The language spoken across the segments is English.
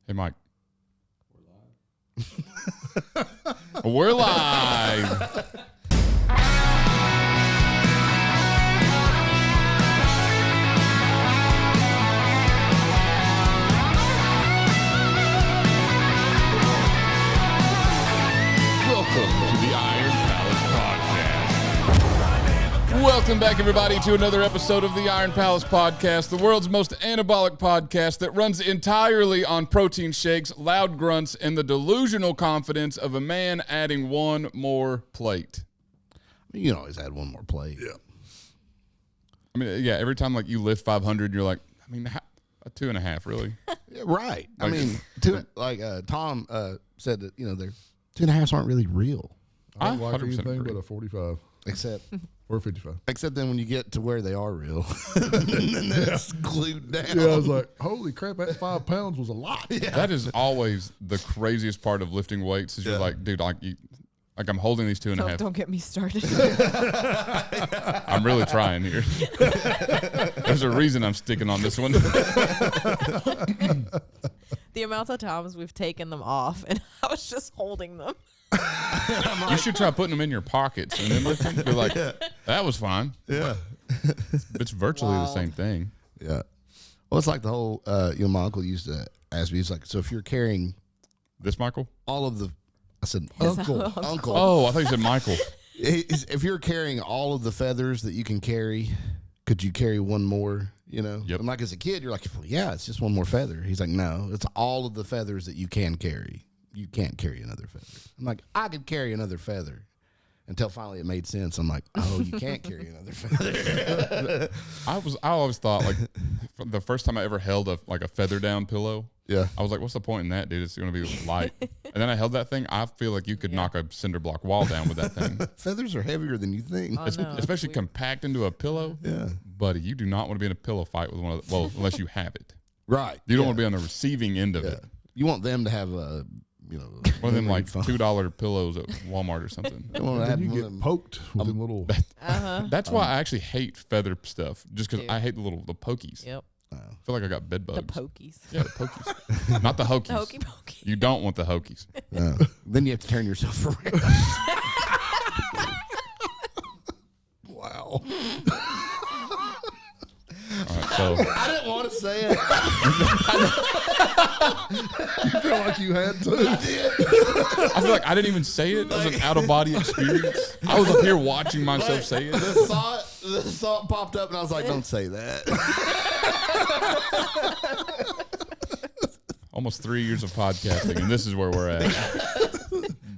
Hey, Mike. We're live. Welcome to the Iron Palace Podcast. Welcome back, everybody, to another episode of the Iron Palace Podcast, the world's most anabolic podcast that runs entirely on protein shakes, loud grunts, and the delusional confidence of a man adding one more plate. You can always add one more plate. Yeah. I mean, yeah, every time like you lift 500, you're like, I mean, a 2.5, really? Yeah, right. Like, I mean, Tom said that, their 2.5s aren't really real. I don't like 100% anything agree. but a 45 Except or 55. except then when you get to where they are real. and then it's glued down. Yeah, I was like, holy crap, that 5 pounds was a lot. Yeah. That is always the craziest part of lifting weights is you're like, dude, like I'm holding these 2.5. Don't get me started. I'm really trying here. There's a reason I'm sticking on this one. The amount of times we've taken them off and I was just holding them. You should try putting them in your pockets and then lifting. Be like, that was fine. Yeah. It's virtually the same thing. Yeah. Well, it's like the whole, my uncle used to ask me, he's like, so if you're carrying This Michael? all of the, I said, His uncle. Oh, I thought you said Michael. If you're carrying all of the feathers that you can carry, could you carry one more? Yep. And like as a kid, you're like, well, yeah, it's just one more feather. He's like, no, it's all of the feathers that you can carry. You can't carry another feather. I'm like, I could carry another feather. Until finally it made sense. I'm like, oh, you can't carry another feather. I always thought like the first time I ever held a feather down pillow. Yeah. I was like, what's the point in that, dude? It's going to be light. And then I held that thing. I feel like you could knock a cinder block wall down with that thing. Feathers are heavier than you think. Oh, no, Especially compact into a pillow. Yeah. Buddy, you do not want to be in a pillow fight with one of well, unless you have it. Right. You don't want to be on the receiving end of it. You want them to have a, One of them like $2 pillows at Walmart or something. They want to have And you one of get them. poked with them little. That's why I actually hate feather stuff, just because I hate the pokies. Yep. I feel like I got bed bugs. The pokies. Yeah, the pokies. Not the hokies. The hokey pokey. You don't want the hokies. Then you have to turn yourself around. Wow. All right, so I didn't want to say it. You felt like you had to. I feel like I didn't even say it. It was an out of body experience. I was up here watching myself say it. The thought popped up, and I was like, don't say that. Almost 3 years of podcasting, and this is where we're at.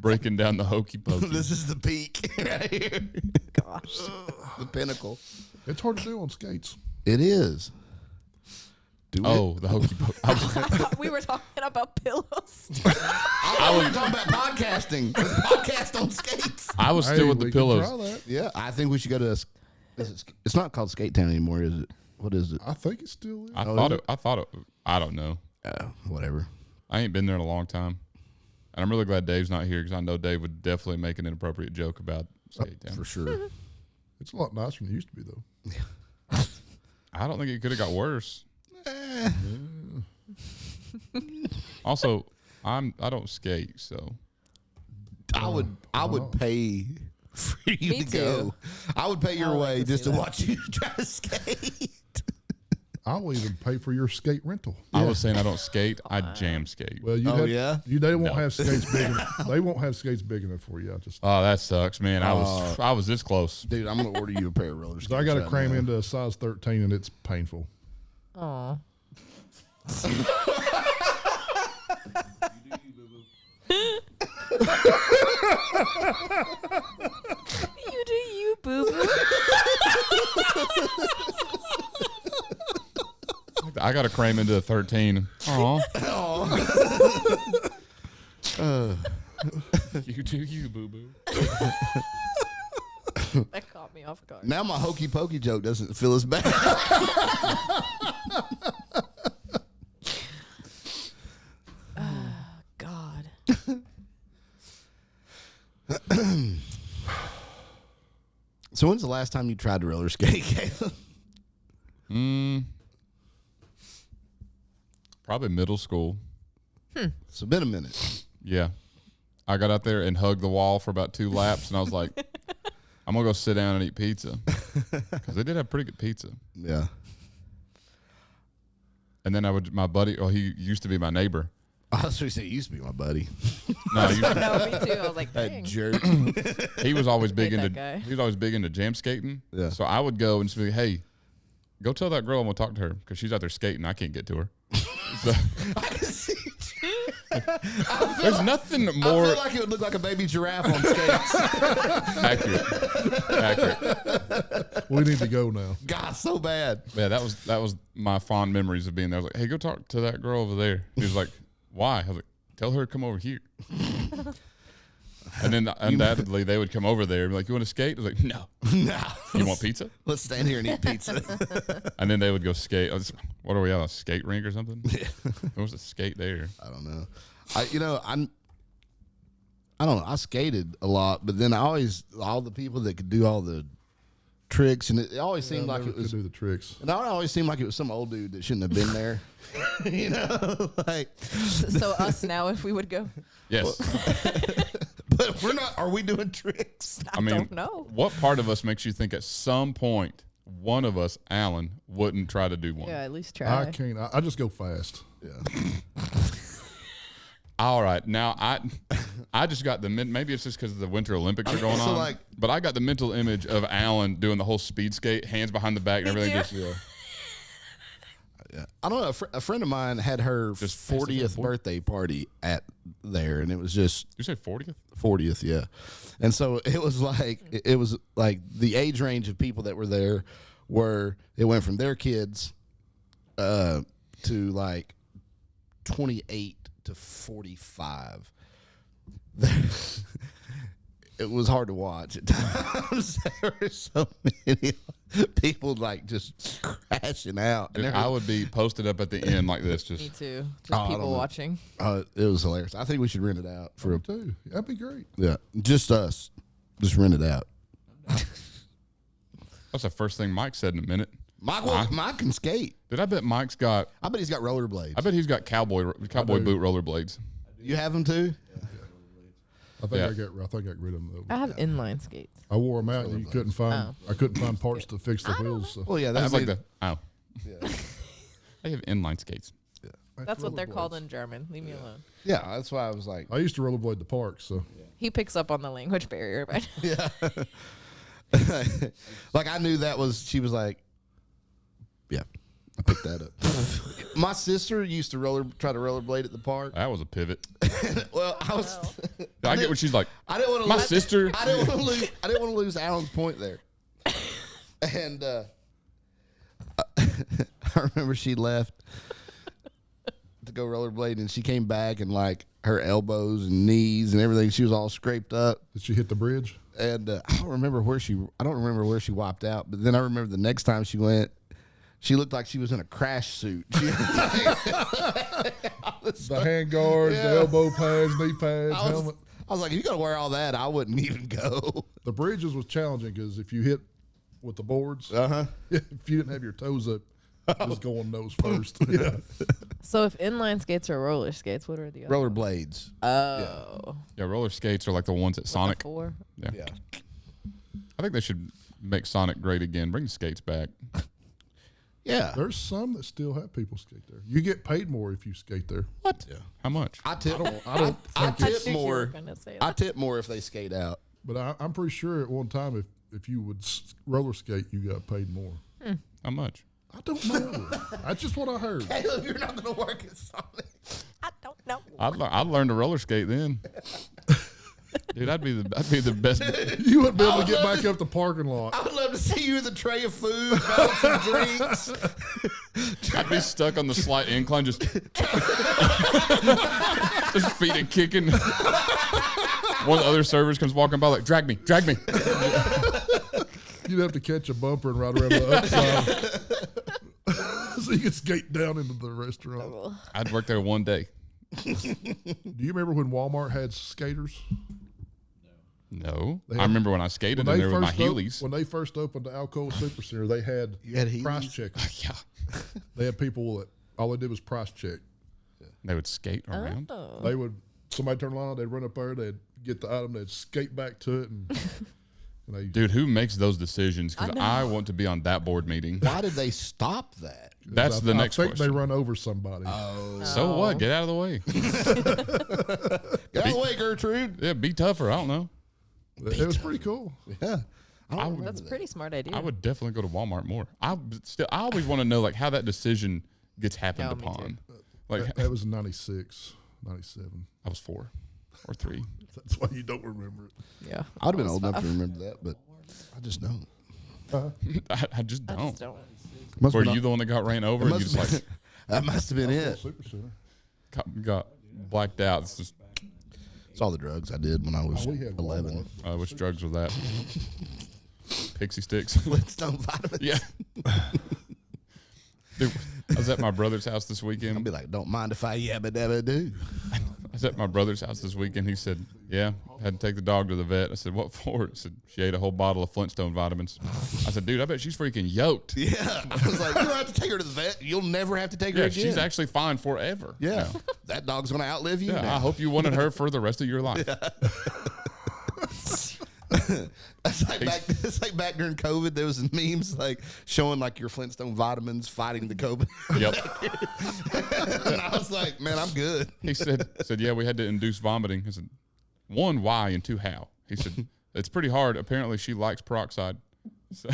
Breaking down the hokey pokey. This is the peak right here. Gosh. The pinnacle. It's hard to do on skates. It is. The hokey pokey. I thought we were talking about pillows. I was talking about podcasting. Let's podcast on skates. I was still with the we can pillows. try that. Yeah, I think we should go to it's not called Skate Town anymore, is it? What is it? I think it still is. I thought it. I don't know. Whatever. I ain't been there in a long time. And I'm really glad Dave's not here because I know Dave would definitely make an inappropriate joke about Skate Town. For sure. It's a lot nicer than it used to be, though. I don't think it could have got worse. Also, I don't skate, so I would pay for you Me to too. go. I would pay your I would way like to just see to that. watch you try to skate. I'll even pay for your skate rental. I was saying I don't skate. I jam skate. Well, yeah? they won't No. have skates big enough. They won't have skates big enough for you. Oh, that sucks, man. I was this close. Dude, I'm gonna order you a pair of roller skates. I got to right cram now. into a size 13, and it's painful. Aw. You do you, boo boo. I got to cram into a 13. Aw. You do you, boo boo. That caught me off guard. Now my hokey pokey joke doesn't feel as bad. God. So when's the last time you tried to roller skate, Caleb? Probably middle school. It's been a minute. Yeah. I got out there and hugged the wall for about 2 laps, and I was like, I'm going to go sit down and eat pizza. Because they did have pretty good pizza. Yeah. And then my buddy, he used to be my neighbor. I was going to say, he used to be my buddy. No, No, me too. I was like, That dang. jerk. he was always big Hate into that guy. he was always big into jam skating. Yeah. So I would go and just be like, hey, go tell that girl I'm gonna talk to her because she's out there skating. I can't get to her. So, I can see. there's nothing I more feel like it would look like a baby giraffe on skates. accurate. We need to go now. God, so bad. Yeah, that was my fond memories of being there. I was like, hey, go talk to that girl over there. He was like, why? I was like, tell her to come over here. And then undoubtedly they would come over there and be like, you want to skate? I was like, no. No. You want pizza? Let's stand here and eat pizza. And then they would go skate. What are we at, a skate rink or something? Yeah. There was a skate there. I don't know. I don't know. I skated a lot, but then all the people that could do all the tricks, and it always seemed like it was. do the tricks. And it always seemed like it was some old dude that shouldn't have been there. You know, like. So us now, if we would go, Yes. But we're not. Are we doing tricks? I mean, don't know. what part of us makes you think at some point one of us, Alan, wouldn't try to do one? yeah, at least try. I can't. I just go fast. Yeah. All right, now I just got maybe it's just because the Winter Olympics are going So, on, like- but I got the mental image of Alan doing the whole speed skate, hands behind the back and everything. too. Just Yeah. I don't know. A friend of mine had her Just fast as 40th a boy. birthday party at there, and it was just you say 40th? 40th, yeah. And so it was like the age range of people that were there it went from their kids to like 28 to 45. It was hard to watch at times. There were so many people like just crashing out. Dude, I would be posted up at the end like this, Me just too. Just I don't people know. watching. It was hilarious. I think we should rent it out for a Too. That'd be great. just us. Just rent it out. that's the first thing Mike said in a minute. Mike can skate. Dude, I bet Mike's got. I bet he's got rollerblades. I bet he's got cowboy boot rollerblades. You have them too? I think I got rid of them though. I have inline skates. I wore them out, and you couldn't find. I couldn't find parts to fix the wheels. So. Well, yeah, That's that's like they have inline skates. That's what they're called rollerblades. in German. Leave me alone. yeah. That's why I was like, I used to rollerblade the park, so He picks up on the language barrier, but like I knew that was. She was like, yeah, I picked that up. My sister used to try to rollerblade at the park. That was a pivot. Well, I was. I get what she's like. I didn't want to. My sister. I didn't want to lose. I didn't want to lose Alan's point there. And I remember she left to go rollerblade, and she came back, and like her elbows and knees and everything, she was all scraped up. did she hit the bridge? And I don't remember where she wiped out. But then I remember the next time she went, she looked like she was in a crash suit. The hand guards, the elbow pads, knee pads, helmet. I was like, if you're gonna wear all that, I wouldn't even go. The bridges was challenging because if you hit with the boards, Uh-huh. if you didn't have your toes up, just going nose first. Yeah. so if inline skates are roller skates, what are the other? Rollerblades. Oh, Yeah, roller skates are like the ones at Sonic. 4. Yeah. Yeah. I think they should make Sonic great again. Bring the skates back. Yeah. There's some that still have people skate there. You get paid more if you skate there. What? Yeah. How much? I tip. I I think tip you were more. gonna say I that. tip more if they skate out. But I'm pretty sure at one time if you would roller skate, you got paid more. How much? I don't know. That's just what I heard. Caleb, you're not going to work at Sonic. I don't know. I'd learn to roller skate then. Dude, I'd be the best. You wouldn't be able to get back up the parking lot. I would love to see you with a tray of food, some drinks. I'd be stuck on the slight incline, just feet are kicking. One of the other servers comes walking by like, drag me. You'd have to catch a bumper and ride around the upside. So you could skate down into the restaurant. I'd work there one day. Do you remember when Walmart had skaters? No. They I had- remember when I skated in there with my Heelys. When they first opened the Alcoa Supercenter, they had You had Heelys? price checkers. Yeah. They had people that all they did was price check. They would skate around. Oh. They would, somebody turn the line on, they'd run up there, they'd get the item, they'd skate back to it, and they, Dude, who makes those decisions? Because I know. I want to be on that board meeting. Why did they stop that? That's the next I think question. they run over somebody. So what? Get out of the way. Get out of the way, Gertrude. Yeah, be tougher. I don't know. It was pretty cool. Yeah. That's a pretty smart idea. I would definitely go to Walmart more. I always want to know like how that decision gets happened Yeah, me upon. Like That was in 96, 97. I was 4 or 3. That's why you don't remember it. Yeah. I would have been old enough to remember that, but I just don't. I just I don't. just don't. Must Were have you been the one that got ran over? And you must just have like been- that must have been it. Super Center. got blacked out. It's just, It's all the drugs I did when I was We had 11. which drugs was that? Pixie sticks. Flintstone vitamins. Yeah. Dude, I was at my brother's house this I'll weekend. be like, don't mind if I yabba dabba do. I was at my brother's house this weekend. He said, yeah, had to take the dog to the vet. I said, what for? He said, she ate a whole bottle of Flintstone vitamins. I said, dude, I bet she's freaking yoked. Yeah. I was like, you don't have to take her to the vet. You'll never have to take her Yeah, again. she's actually fine forever. yeah. That dog's going to outlive you. Yeah, now. I hope you wanted her for the rest of your life. It's like back during COVID, there was memes like showing like your Flintstone vitamins fighting the COVID. Yep. And I was like, man, I'm good. He said, yeah, we had to induce vomiting. I said, 1, why, and 2, how? He said, it's pretty hard. Apparently, she likes peroxide. So,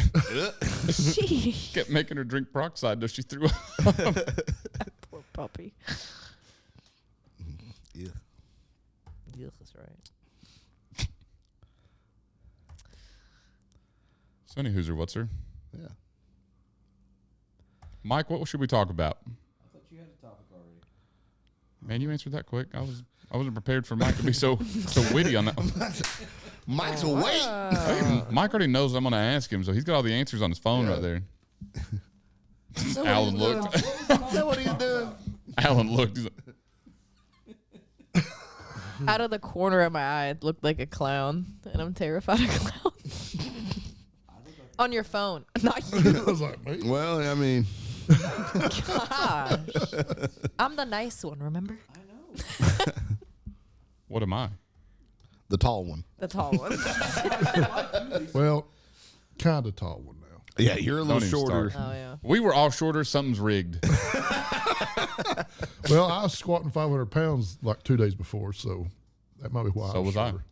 She kept making her drink peroxide till she threw up. poor puppy. Yeah. Yes, that's right. Sonny Hooser, what's her? Yeah. Mike, what should we talk about? I thought you had a topic already. Man, you answered that quick. I wasn't prepared for Mike to be so witty on that. Mike's awake. Hey, Mike already knows I'm going to ask him, so he's got all the answers on his phone right there. Alan looked. So what are you doing? Alan looked. He's like, Out of the corner of my eye, it looked like a clown, and I'm terrified of clowns. On your phone, not you. I was like, mate. Well, I mean, Gosh, I'm the nice one. Remember I know. what am I? the tall one. the tall one? Well, kind of tall one now. Yeah, you're a little Don't even shorter. start. Oh yeah. We were all shorter. Something's rigged. Well, I was squatting 500 pounds like 2 days before, so that might be why. So was I. shorter.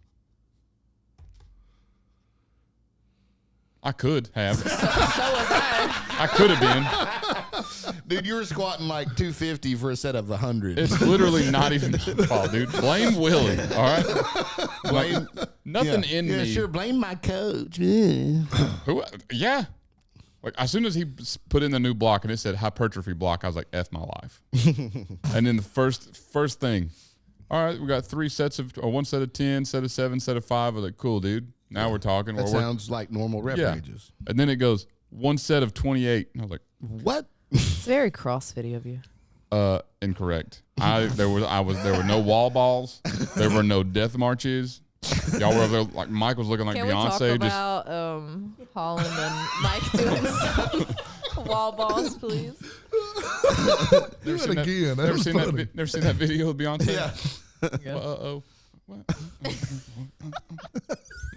I could have. So was I. I could have been. Dude, you were squatting like 250 for a set of 100. It's literally not even my fault, dude. Blame Willie. All right. Blame, Nothing yeah. in yeah, me. sure. Blame my coach. Yeah. Who? Yeah. Like as soon as he put in the new block and it said hypertrophy block, I was like, "F my life." And then the first thing, all right, we got 3 sets of, or 1 set of 10, set of 7, set of 5. I was like, "Cool, dude." Now we're talking. That Or sounds like normal rep yeah. ranges. And then it goes 1 set of 28. And I was like, What? It's very CrossFitty of you. incorrect. There were no wall balls. There were no death marches. Y'all were over there like Mike was looking like Can we talk Beyonce. about Holland and Mike doing some wall balls, please? Do seen it that- again. That never was seen funny. never seen that video of Beyonce? Yeah. Yeah. Uh-oh. What?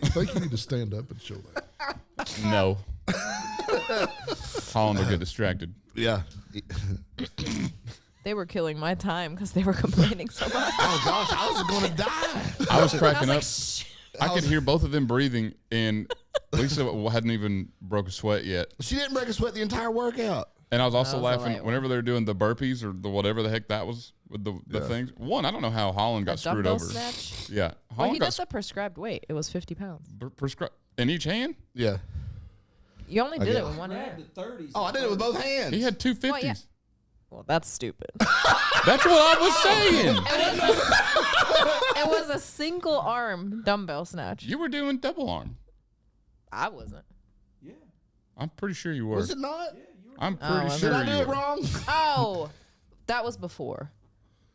I think you need to stand up and show that. No. Holland will get distracted. Yeah. They were killing my time because they were complaining so much. Oh gosh, I was going to die. I was I cracking was like, up. shh. I could hear both of them breathing, and Lisa hadn't even broke a sweat yet. She didn't break a sweat the entire workout. And I was also That was a laughing light one. whenever they were doing the burpees or the whatever the heck that was with the things. One, I don't know how Holland got A screwed dumbbell over. snatch. Yeah, Well, Holland he got did the prescribed weight. It was 50 pounds. prescribed in each hand. Yeah. You only did Okay. it with one Grabbed hand. the 30s. Oh, I did it with both hands. He had 250s. Well, yeah. Well, that's stupid. That's what I was saying. It was a single arm dumbbell snatch. You were doing double arm. I wasn't. Yeah. I'm pretty sure you were. Was it not? Yeah, you were. I'm Oh, pretty was sure Did I do you it were. wrong? Oh, that was before,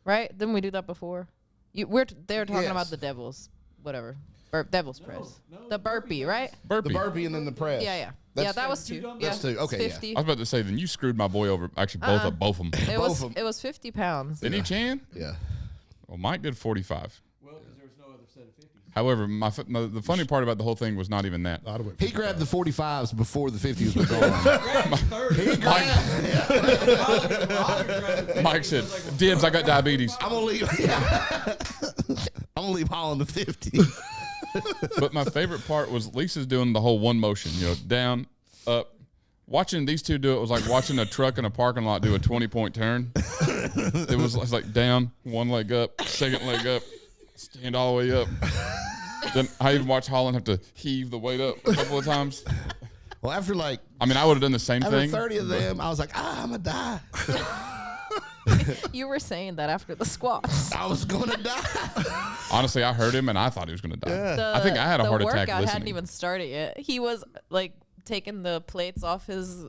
right? Didn't we do that before? They were talking Yes. about the Devils, whatever. Devil's press. The burpee, right? Burpee. The burpee and then the press. Yeah. That's- That was 2. Yeah, That's 2. it's Okay, yeah. 50. I was about to say, then you screwed my boy over. Actually, both of them. It Both was of 'em. it was 50 pounds. Didn't he, Chan? Yeah. Well, Mike did 45. Well, because there was no other set of 50s. However, the funny part about the whole thing was not even that. I'd have went He grabbed the 45s before the 50s were gone. Mike said, "Dibs, I got diabetes." I'm gonna leave. I'm gonna leave Holland the 50. But my favorite part was Lisa's doing the whole one motion, down, up. Watching these two do it was like watching a truck in a parking lot do a 20-point turn. It was like down, one leg up, second leg up, stand all the way up. Then I even watched Holland have to heave the weight up a couple of times. Well, after I mean, I would have done the same after thing. 30 of them, I was like, I'm gonna die. You were saying that after the squats. I was gonna die. Honestly, I heard him and I thought he was going to die. The, I think I had a heart the attack workout listening. hadn't even started yet. He was like taking the plates off his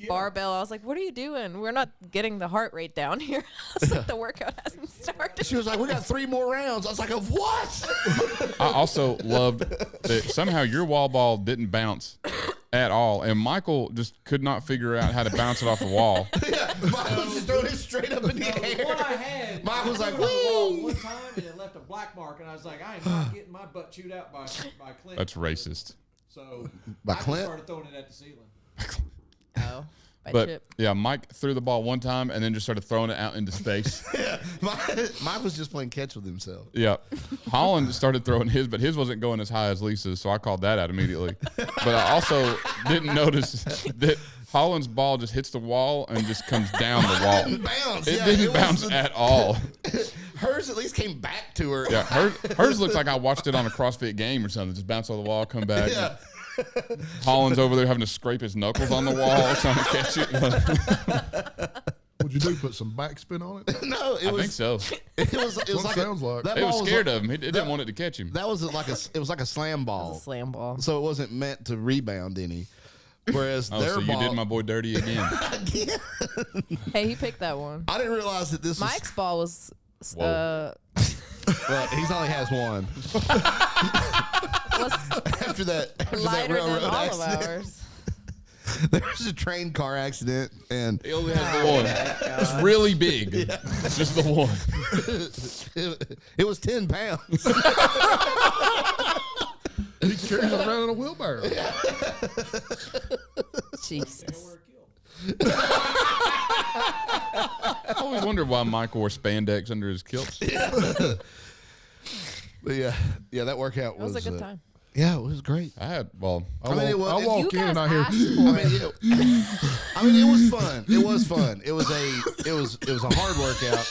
barbell. I was like, "What are you doing? We're not getting the heart rate down here." I was like, "The workout hasn't started." She was like, we got 3 more rounds. I was like, of what? I also loved that somehow your wall ball didn't bounce at all, and Michael just could not figure out how to bounce it off the wall. Yeah, Michael was just throwing it straight up in the The one I air. had, Mike was I like, threw it on the wall "Whee!" one time and it left a black mark, and I was like, I am not getting my butt chewed out by Clint. That's racist. So By I just Clint? started throwing it at the ceiling. Oh, by But Chip. yeah, Mike threw the ball one time and then just started throwing it out into space. Yeah, Mike was just playing catch with himself. Yeah. Holland started throwing his, but his wasn't going as high as Lisa's, so I called that out immediately. But I also didn't notice that Holland's ball just hits the wall and just comes down the wall. Didn't bounce. It Yeah, didn't was bounce the- at all. Hers at least came back to her. Yeah, hers looked like I watched it on a CrossFit game or something. Just bounce off the wall, come back. Yeah. Holland's over there having to scrape his knuckles on the wall trying to catch it. What'd you do? Put some backspin on it? No, it I was. think so. It was What like sounds like. that It was ball scared like, of him. It didn't want it to catch him. That was like it was like a slam It ball, was a slam ball. so it wasn't meant to rebound any. Whereas Oh, their so you ball, did my boy dirty again. Yeah. Hey, he picked that one. I didn't realize that this Mike's ball was. Whoa. was. Well, he's only has one. Was After that lighter than railroad all accident, of ours. there was a train car accident, and He only has the one. It's really big. It's just the one. it was 10 pounds. He carries it around in a wheelbarrow. Jesus. I always wondered why Mike wore spandex under his kilts. But yeah, that workout It was a good uh, time. Yeah, it was great. I mean, it was- I you walk You in and guys I hear. asked for it. It was fun. It was fun. It was a hard workout.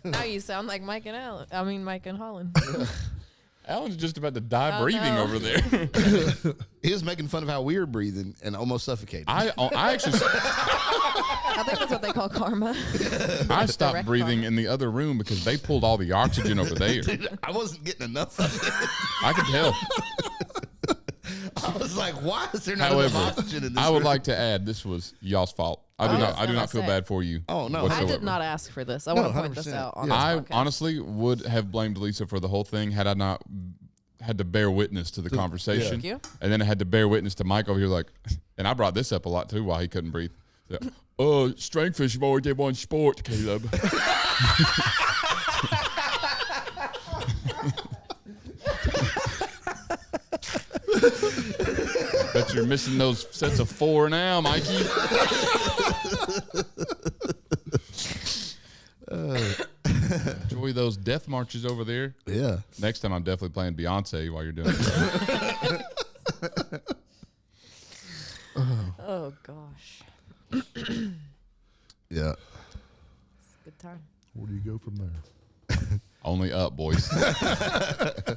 Now you sound like Mike and Alan. I mean, Mike and Holland. Alan's just about to die Oh, breathing no. over there. He was making fun of how we were breathing and almost suffocating. I actually I think that's what they call karma. I stopped Direct breathing karma. in the other room because they pulled all the oxygen over there. I wasn't getting enough of it. I could tell. I was like, why is there not However, enough oxygen in this I would room? like to add this was y'all's fault. I do Oh, not. I I do was not feel gonna say. bad for you. Oh, no. I whatsoever. did not ask for this. I No, want to point this 100%. out on I this podcast. honestly would have blamed Lisa for the whole thing had I not had to bear witness to the conversation. Thank you. And then I had to bear witness to Mike over here, like, and I brought this up a lot too while he couldn't breathe. Yeah. Strength is more than one sport, Caleb. Bet you're missing those sets of 4 now, Mikey. Enjoy those death marches over there. Yeah. Next time, I'm definitely playing Beyonce while you're doing it. Oh gosh, Yeah. good time. Where do you go from there? Only up, boys.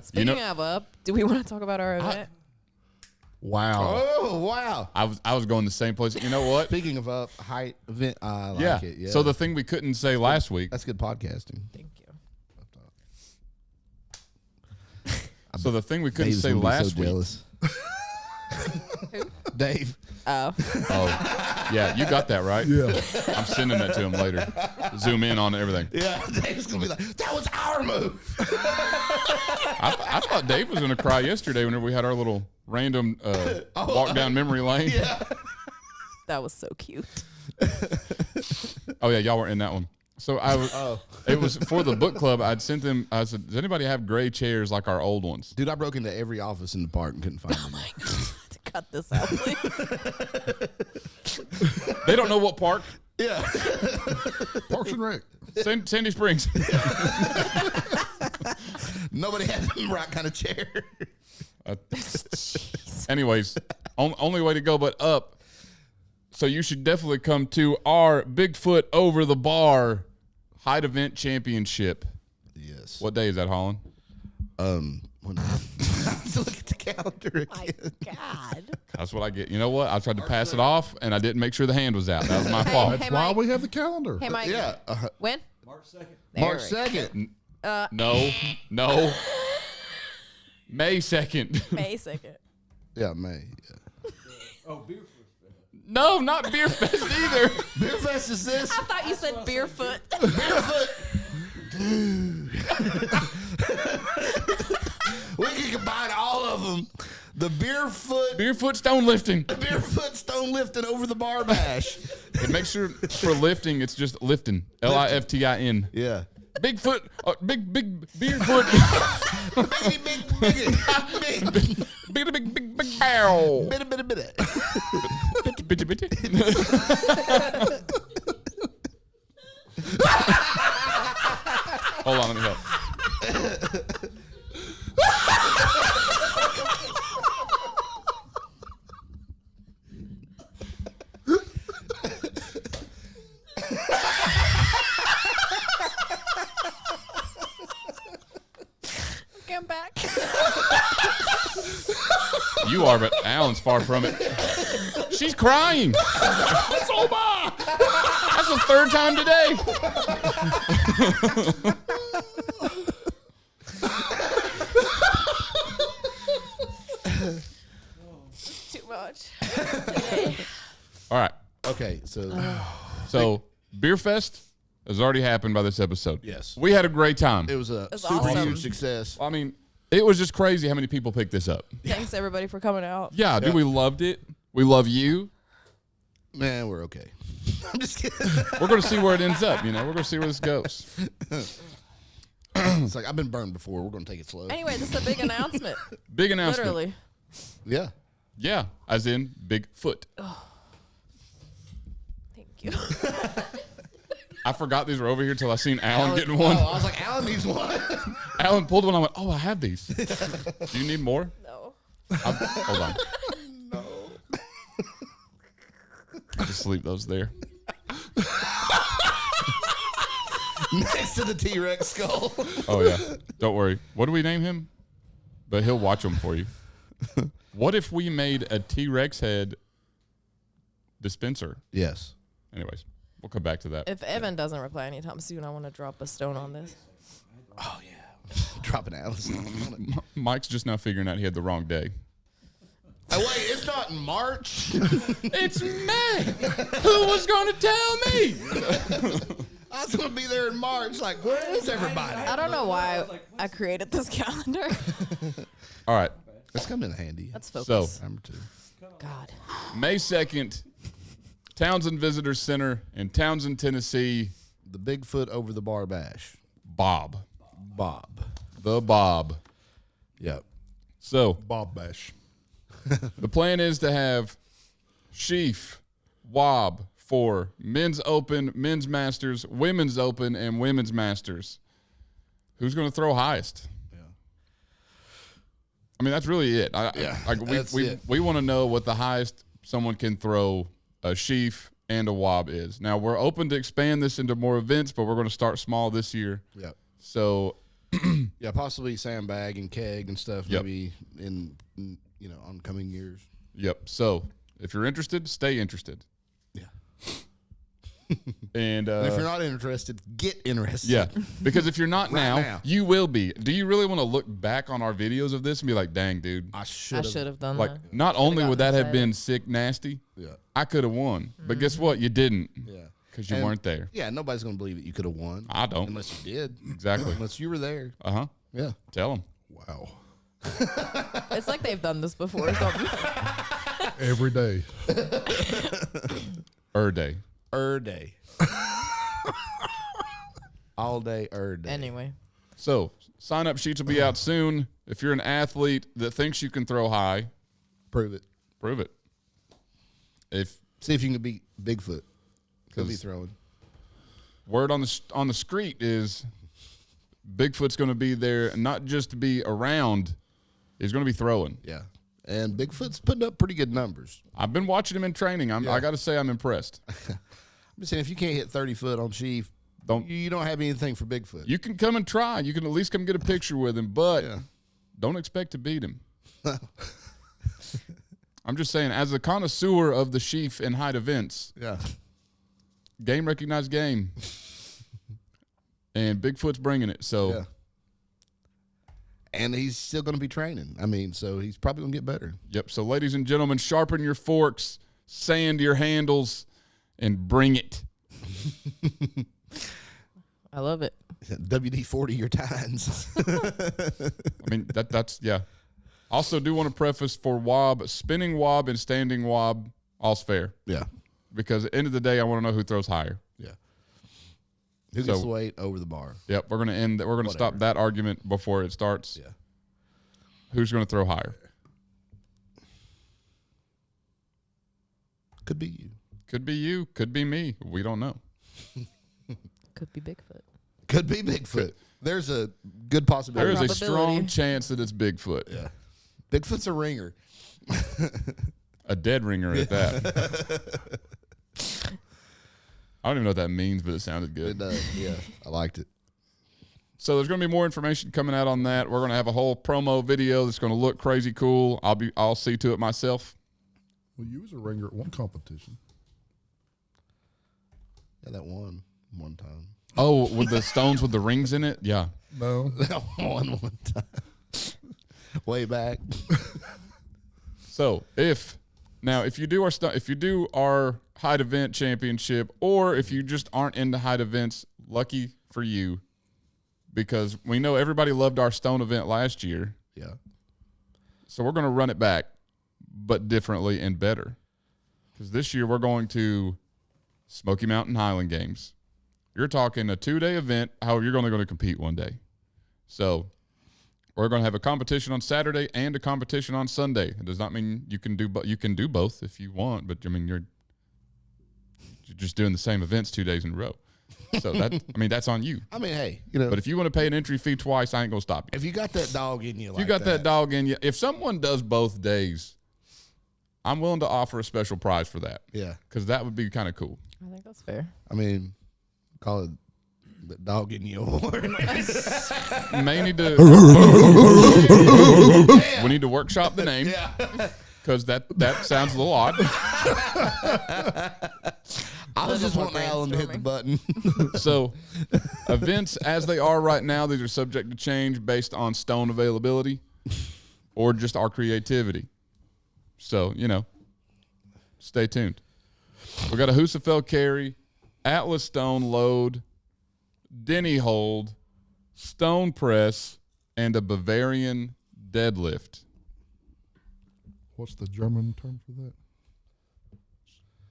Speaking of up, do we want to talk about our event? Wow. Oh, wow. I was going the same place. You know what? Speaking of height event, I like Yeah. it. Yeah. So the thing we couldn't say last week. that's good podcasting. Thank you. So the thing we couldn't Dave's say gonna be last so week. jealous. Dave. Oh. Oh, yeah, you got that right. Yeah. I'm sending that to him later. Zoom in on everything. Yeah, Dave's gonna be like, that was our move. I thought Dave was going to cry yesterday whenever we had our little random walk down memory lane. Yeah. That was so cute. Oh, yeah, y'all were in that one. So it was for the book club. I'd sent them, I said, does anybody have gray chairs like our old ones? Dude, I broke into every office in the park and couldn't find any. Cut this out, please. They don't know what park. Yeah. Parks and Rec. Sandy Springs. Nobody had the right kind of chair. Anyways, only way to go but up. So you should definitely come to our Bigfoot Over the Bar Height Event Championship. Yes. What day is that, Holland? When I have to look at the calendar My again. God. That's what I get. You know what? I tried to pass it off, and I didn't make sure the hand was out. That was my fault. That's Hey, why Mike. we have the calendar. Hey, Mike. Yeah. When? March 2nd. March There 2nd. No. May 2nd. May 2nd. Yeah, May. Yeah. Oh, beer fest. No, not Beer Fest either. Beer Fest is this. I thought you said Beerfoot. We can combine all of them. The Beerfoot stone lifting. Barefoot stone lifting over the bar bash. And make sure for lifting, it's just lifting. Liftin. Yeah. Bigfoot, big Beerfoot. Biggity, big, Big barrel. bitty, bitty, bitty. Bitty, bitty. Hold on, let me help. Come back. You are, but Alan's far from it. She's crying. So am I. That's the third time today. Too much. All right. Okay, So, Beer Fest has already happened by this episode. Yes. We had a great time. it was a That's super awesome. huge success. I mean, it was just crazy how many people picked this up. Thanks, everybody, for coming out. Yeah, dude, we loved it. We love you. Man, we're okay. I'm just kidding. We're going to see where it ends up. We're going to see where this goes. It's like I've been burned before. We're going to take it slow. Anyway, this is a big announcement. Big announcement. Literally. Yeah. Yeah, as in Bigfoot. Thank you. I forgot these were over here till I seen Alan getting one. Oh, I was like, Alan needs one. Alan pulled one. I went, oh, I have these. Do you need more? No. Hold on. No. Just leave those there. Next to the T-Rex skull. Oh, yeah. Don't worry. What do we name him? But he'll watch them for you. What if we made a T-Rex head dispenser? Yes. Anyways, we'll come back to that. If Evan doesn't reply anytime soon, I want to drop a stone on this. Oh, yeah. Dropping Alice. Mike's just now figuring out he had the wrong day. Oh, wait, it's not in March. It's May. Who was going to tell me? I was going to be there in March. Like, where is everybody? I don't know why I created this calendar. All right. It's coming in handy. Let's focus. Number 2. God. May 2nd, Townsend Visitor Center in Townsend, Tennessee. The Bigfoot over the bar bash. Bob. The Bob. Yep. So Bob Bash. the plan is to have Sheaf, Wob for men's open, men's masters, women's open, and women's masters. Who's going to throw highest? Yeah. I mean, that's really it. We want to know what the highest someone can throw a Sheaf and a Wob is. Now, we're open to expand this into more events, but we're going to start small this year. Yep. So, Yeah, possibly sandbag and keg and stuff. Yep. Maybe in oncoming years. yep. So, if you're interested, stay interested. Yeah. And And if you're not interested, get interested. yeah, because if you're not Right now, now. you will be. Do you really want to look back on our videos of this and be like, dang, dude? I I should should have done Like, that. not only gotten would that have excited. been sick nasty, Yeah. I could have won. But guess what? You didn't. Yeah. Because you And- weren't there. Yeah, nobody's going to believe that you could have won. I don't. Unless you did. Exactly. Unless you were there. Uh-huh. Yeah. Tell them. Wow. It's like they've done this before or something. Every day. Day. Day. All day, day. Anyway, So, sign-up sheets will be out soon. If you're an athlete that thinks you can throw high, Prove it. prove it. If See if you can beat Bigfoot. He'll be 'Cause- throwing. word on the street is Bigfoot's going to be there, not just to be around, he's going to be throwing. Yeah. And Bigfoot's putting up pretty good numbers. I've been watching him in training. I got to say I'm impressed. I'm just saying, if you can't hit 30 foot on Chief, Don't you don't have anything for Bigfoot. you can come and try. You can at least come get a picture with him, but Yeah. don't expect to beat him. I'm just saying, as a connoisseur of the sheaf and height events, Yeah. game recognized game, and Bigfoot's bringing it. So Yeah. And he's still going to be training. I mean, so he's probably going to get better. yep. So ladies and gentlemen, sharpen your forks, sand your handles, and bring it. I love it. WD-40 your tines. I mean, that's yeah. Also, do want to preface for wob, spinning wob and standing wob, all's fair. Yeah. Because at the end of the day, I want to know who throws higher. Yeah. Who gets So- the weight over the bar? Yep, we're gonna end. We're gonna stop Whatever. that argument before it starts. Yeah. Who's gonna throw higher? Could be you. Could be you. Could be me. We don't know. Could be Bigfoot. Could be Bigfoot. There's a good possibility. There is a Probability. strong chance that it's Bigfoot. Yeah. Bigfoot's a ringer. A dead ringer at that. I don't even know what that means, but it sounded It good. does. Yeah. I liked it. So there's going to be more information coming out on that. We're going to have a whole promo video that's going to look crazy cool. I'll see to it myself. Well, you was a ringer at one competition. Yeah, that one time. Oh, with the stones with the rings in it? Yeah. No. That one time. Way back. So if you do our height event championship, or if you just aren't into height events, lucky for you, because we know everybody loved our stone event last year. Yeah. So we're going to run it back, but differently and better. Because this year we're going to Smoky Mountain Highland Games. You're talking a 2-day event. However, you're only going to compete one day. So we're going to have a competition on Saturday and a competition on Sunday. It does not mean you can do both if you want, but I mean you're just doing the same events 2 days in a row. So that's on you. I mean, hey, you know, But if you want to pay an entry fee twice, I ain't going to stop you. if you got that dog in you, If you got that dog in you, if someone does both days, I'm willing to offer a special prize for that, Yeah. because that would be kind of cool. I think that's fair. I mean, call it the dog in you award. May need to we need to workshop the name, because that sounds a little odd. I was just more wanting Alan to hit the button. So events as they are right now, these are subject to change based on stone availability or just our creativity. So, stay tuned. We got a Husafel carry, Atlas stone load, Denny hold, stone press, and a Bavarian deadlift. What's the German term for that?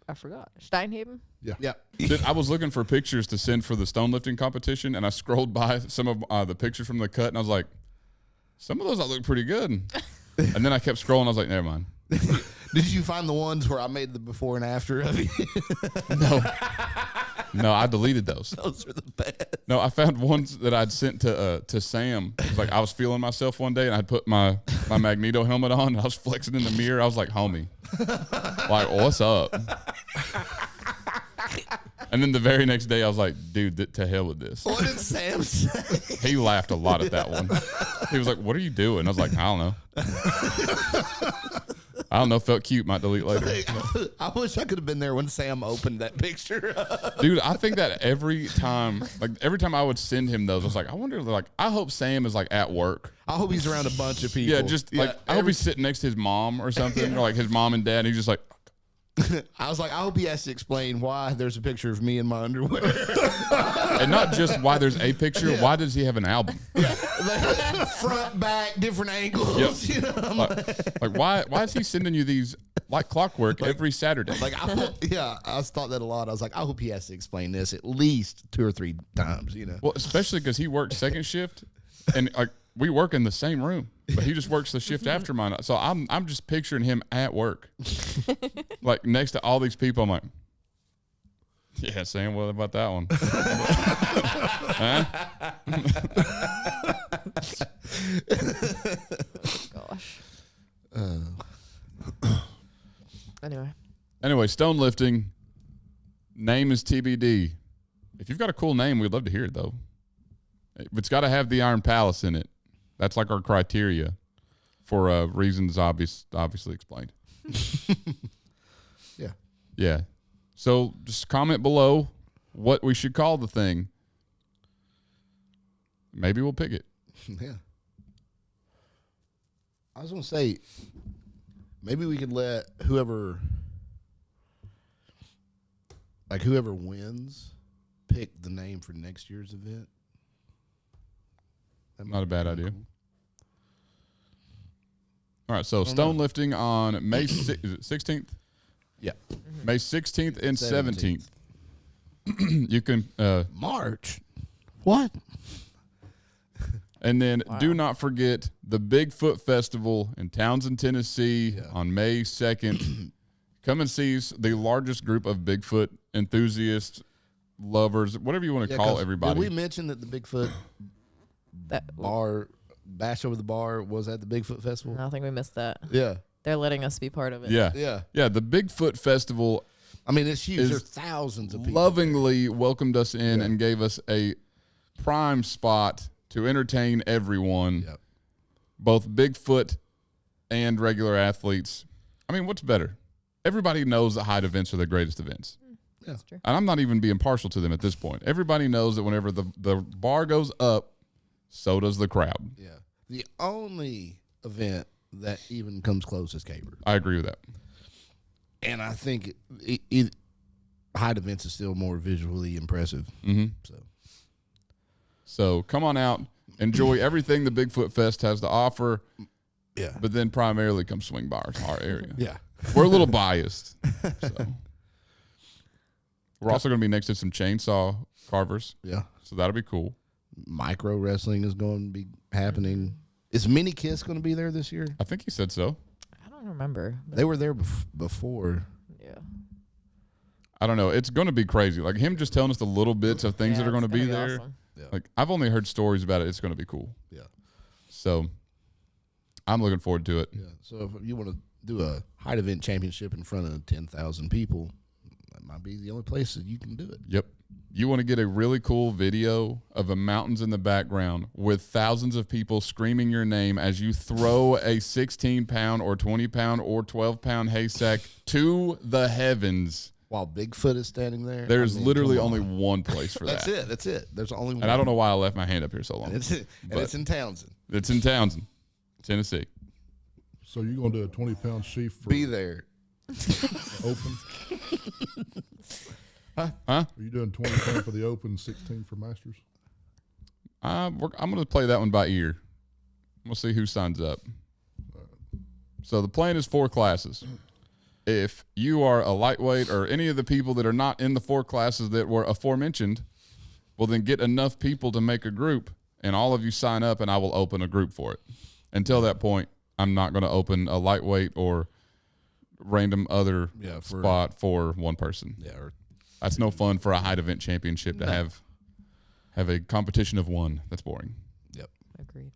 I forgot. Steinhaven? Yeah. Dude, I was looking for pictures to send for the stone lifting competition, and I scrolled by some of the pictures from the cut, and I was like, some of those I look pretty good. And then I kept scrolling. I was like, never mind. Did you find the ones where I made the before and after of you? No, I deleted those. Those are the best. No, I found ones that I'd sent to Sam. It was like I was feeling myself one day, and I'd put my Magneto helmet on, and I was flexing in the mirror. I was like, homie, like, what's up? And then the very next day, I was like, dude, to hell with this. What did Sam say? He laughed a lot at that one. He was like, what are you doing? I was like, I don't know. I don't know. Felt cute. Might delete later. I wish I could have been there when Sam opened that picture. Dude, I think that every time I would send him those, I was like, I wonder, like, I hope Sam is like at work. I hope he's around a bunch of people. Yeah, just like I hope he's sitting next to his mom or something, or like his mom and dad. And he's just like, I was like, I hope he has to explain why there's a picture of me in my underwear. and not just why there's a picture. Why does he have an album? Front, back, different angles. Yep. You know? Like why is he sending you these like clockwork every Saturday? Like, I thought that a lot. I was like, I hope he has to explain this at least 2 or 3 times. You know. Well, especially because he works second shift, and like we work in the same room, but he just works the shift after mine. So I'm just picturing him at work, like next to all these people. I'm like, yeah, Sam, what about that one? Huh? Gosh. Anyway, stone lifting. Name is TBD. If you've got a cool name, we'd love to hear it though. It's got to have the Iron Palace in it. That's like our criteria for reasons obviously explained. Yeah. Yeah. So just comment below what we should call the thing. Maybe we'll pick it. Yeah. I was going to say, maybe we could let whoever wins pick the name for next year's event. Not a bad idea. All right, so stone lifting on May 16th? Yeah. May 16th and 17th. You can March. What? and then do not forget the Bigfoot Festival in Townsend, Tennessee on May 2nd. Come and see the largest group of Bigfoot enthusiasts, lovers, whatever you want to call everybody. Did we mention that the Bigfoot bar bash over the bar was at the Bigfoot Festival? I think we missed that. Yeah. They're letting us be part of it. Yeah. Yeah. Yeah, the Bigfoot Festival I mean, it's huge. There's thousands of people. lovingly welcomed us in and gave us a prime spot to entertain everyone, both Bigfoot and regular athletes. I mean, what's better? Everybody knows that height events are the greatest events. That's true. And I'm not even being partial to them at this point. Everybody knows that whenever the bar goes up, so does the crowd. Yeah. The only event that even comes close is Caber. I agree with that. And I think height events is still more visually impressive. Mm-hmm. So come on out, enjoy everything the Bigfoot Fest has to offer. Yeah. But then primarily come swing by our area. Yeah. We're a little biased. So. We're also going to be next to some chainsaw carvers. Yeah. So that'll be cool. Micro wrestling is going to be happening. Is Mini Kiss going to be there this year? I think he said so. I don't remember. They were there before. Yeah. I don't know. It's going to be crazy. Like him just telling us the little bits of things that are going to be there. Awesome. Yeah. Like I've only heard stories about it. It's going to be cool. Yeah. So I'm looking forward to it. Yeah. So if you want to do a height event championship in front of 10,000 people, that might be the only place that you can do it. Yep. You want to get a really cool video of the mountains in the background with thousands of people screaming your name as you throw a 16-pound or 20-pound or 12-pound haystack to the heavens. While Bigfoot is standing there. There's literally only one place for That's that. it. That's it. There's only one. And I don't know why I left my hand up here so long. And it's in Townsend. It's in Townsend, Tennessee. So you're going to do a 20-pound sheaf for Be there. open? Huh? Are you doing 20-pound for the open, 16 for masters? I'm going to play that one by ear. We'll see who signs up. So the plan is 4 classes. If you are a lightweight or any of the people that are not in the 4 classes that were aforementioned, well, then get enough people to make a group, and all of you sign up, and I will open a group for it. Until that point, I'm not going to open a lightweight or random other spot for one person. Yeah. That's no fun for a height event championship to have a competition of one. That's boring. Yep. Agreed.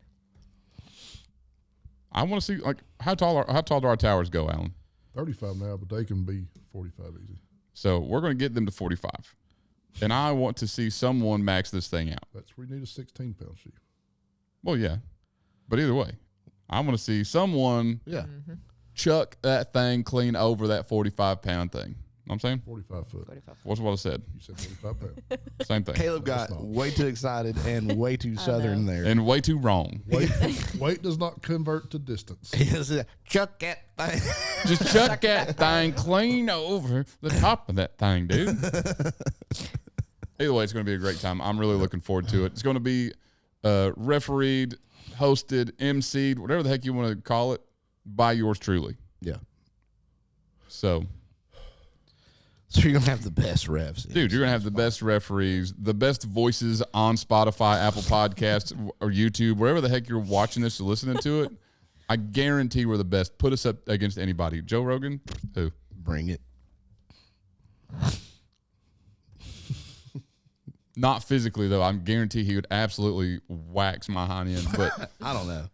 I want to see like how tall do our towers go, Alan? 35 now, but they can be 45 easy. So we're going to get them to 45, and I want to see someone max this thing out. That's where you need a 16-pound sheaf. Well, yeah, but either way, I want to see someone chuck that thing clean over that 45-pound thing. Know what I'm saying? 45 foot. 45. What's what I said? You said 45 pounds. Same thing. Caleb got way too excited and way too southern there. And way too wrong. Weight does not convert to distance. He said, chuck that thing. Just chuck that thing clean over the top of that thing, dude. Either way, it's going to be a great time. I'm really looking forward to it. It's going to be refereed, hosted, emceed, whatever the heck you want to call it, by yours truly. Yeah. So you're going to have the best refs. dude, you're going to have the best referees, the best voices on Spotify, Apple Podcasts, or YouTube, wherever the heck you're watching this or listening to it. I guarantee we're the best. Put us up against anybody. Joe Rogan? Who? Bring it. Not physically, though. I guarantee he would absolutely wax my hind end, but I don't know.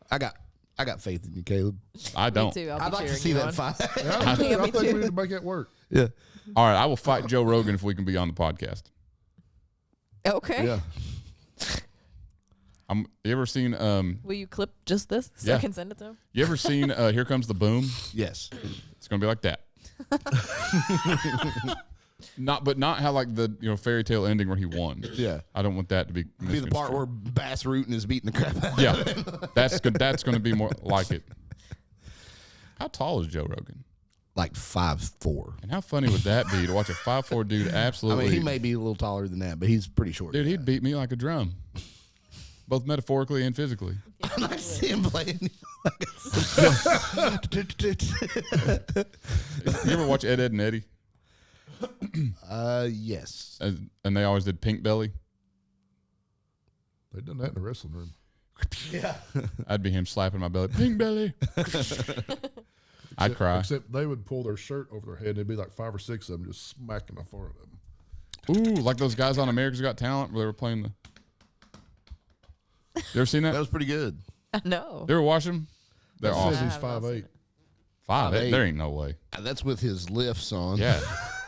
I got faith in you, Caleb. I Me don't. too. I'll be I'd like to cheering see you that on. fight. I Yeah, me think we too. need to make that work. Yeah. All right, I will fight Joe Rogan if we can be on the podcast. Okay. Yeah. You ever seen Will you clip just this so Yeah. I can send it to him? you ever seen Here Comes the Boom? Yes. It's gonna be like that. Not how like the fairy tale ending where he won. Yeah. I don't want that to be Be the part where Bass Rootin is beating the crap out of yeah, that's good. That's gonna be more like it. How tall is Joe Rogan? like 5'4". And how funny would that be to watch a 5'4" dude I absolutely? mean, he may be a little taller than that, but he's pretty short. Dude, he'd beat me like a drum, both metaphorically and physically. I see him playing. You ever watch Ed, and Eddie? Yes. And they always did Pink Belly. They've done that in the wrestling room. Yeah. I'd be him slapping my belly. Pink Belly. I'd cry. Except they would pull their shirt over their head. And it'd be like 5 or 6 of them just smacking the front of them. Ooh, like those guys on America's Got Talent where they were playing the. You ever seen that? That was pretty good. No. You ever watch them? They're It awesome. says he's I have not 5'8". 5'8". There ain't no way. That's with his lifts on. Yeah.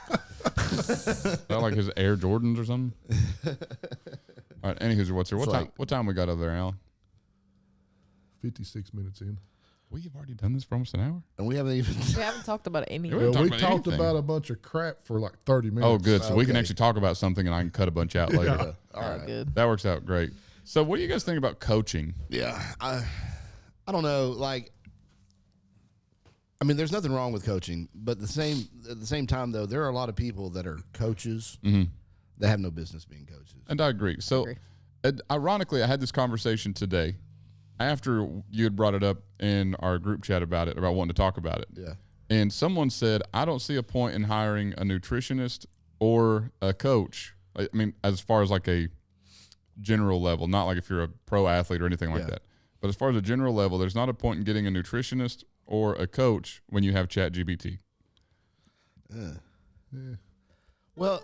That like his Air Jordans or something. All right. Anywho's what's here? What time we got over there, Alan? 56 minutes in. We have already done this for almost an hour. And we haven't even. We haven't talked about anything. We Well, talked we about talked anything. about a bunch of crap for like 30 minutes. Oh, good. So we can Okay. actually talk about something, and I can cut a bunch out later. Yeah. All right. Good. That works out great. So, what do you guys think about coaching? Yeah. I don't know. Like, I mean, there's nothing wrong with coaching, but at the same time, though, there are a lot of people that are coaches that have no business being coaches. And I agree. So, ironically, I had this conversation today after you had brought it up in our group chat about wanting to talk about it. Yeah. And someone said, I don't see a point in hiring a nutritionist or a coach. I mean, as far as like a general level, not like if you're a pro athlete or anything like Yeah. that. But as far as a general level, there's not a point in getting a nutritionist or a coach when you have ChatGPT. Well,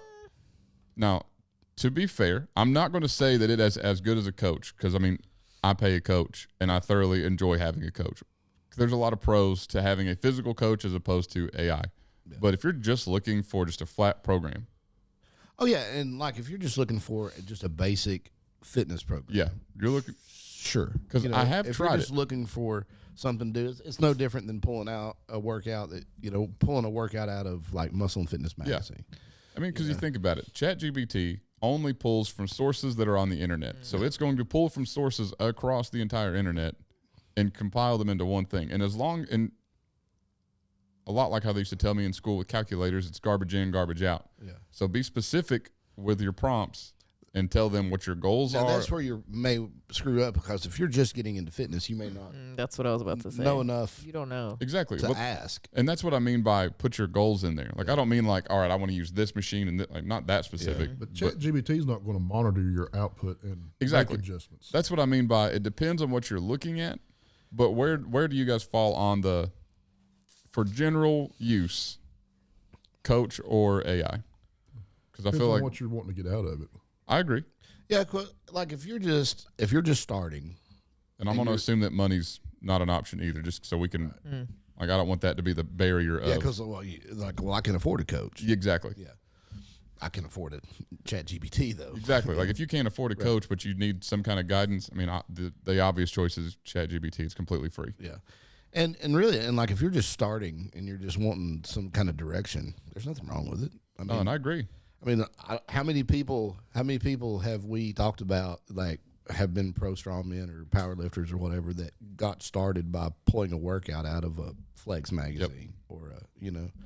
Now, to be fair, I'm not going to say that it is as good as a coach because, I mean, I pay a coach and I thoroughly enjoy having a coach. There's a lot of pros to having a physical coach as opposed to AI. Yeah. But if you're just looking for just a flat program. oh yeah, and like if you're just looking for just a basic fitness program, Yeah, you're looking. sure. 'Cause I have if tried you're just it. looking for something to do, it's no different than pulling out a workout pulling a workout out of like Muscle and Fitness magazine. I mean, because you think about it, ChatGPT only pulls from sources that are on the internet. So it's going to pull from sources across the entire internet and compile them into one thing. And and a lot like how they used to tell me in school with calculators, it's garbage in, garbage out. Yeah. So be specific with your prompts and tell them what your goals Now are. that's where you may screw up because if you're just getting into fitness, you may not That's what I was about to say. know enough You don't know. Exactly. to Well, ask. and that's what I mean by put your goals in there. Like, I don't mean like, all right, I want to use this machine and like not that specific. But ChatGPT is not going to monitor your output and Exactly. make adjustments. That's what I mean by it depends on what you're looking at. But where do you guys fall on for general use, coach or AI? Because I Depends feel on like what you're wanting to get out of it. I agree, Yeah, like if you're just starting, and I'm going to assume that money's not an option either. Just so we can, like, I don't want that to be the barrier. yeah, of because I can afford a coach. exactly, Yeah, I can afford a ChatGPT though. exactly. Like if you can't afford a coach, but you need some kind of guidance. I mean, the obvious choice is ChatGPT. It's completely free. Yeah, And really, and like if you're just starting and you're just wanting some kind of direction, there's nothing wrong with it. I mean, and I agree. I mean, how many people have we talked about like have been pro strongmen or power lifters or whatever that got started by pulling a workout out of a Flex magazine or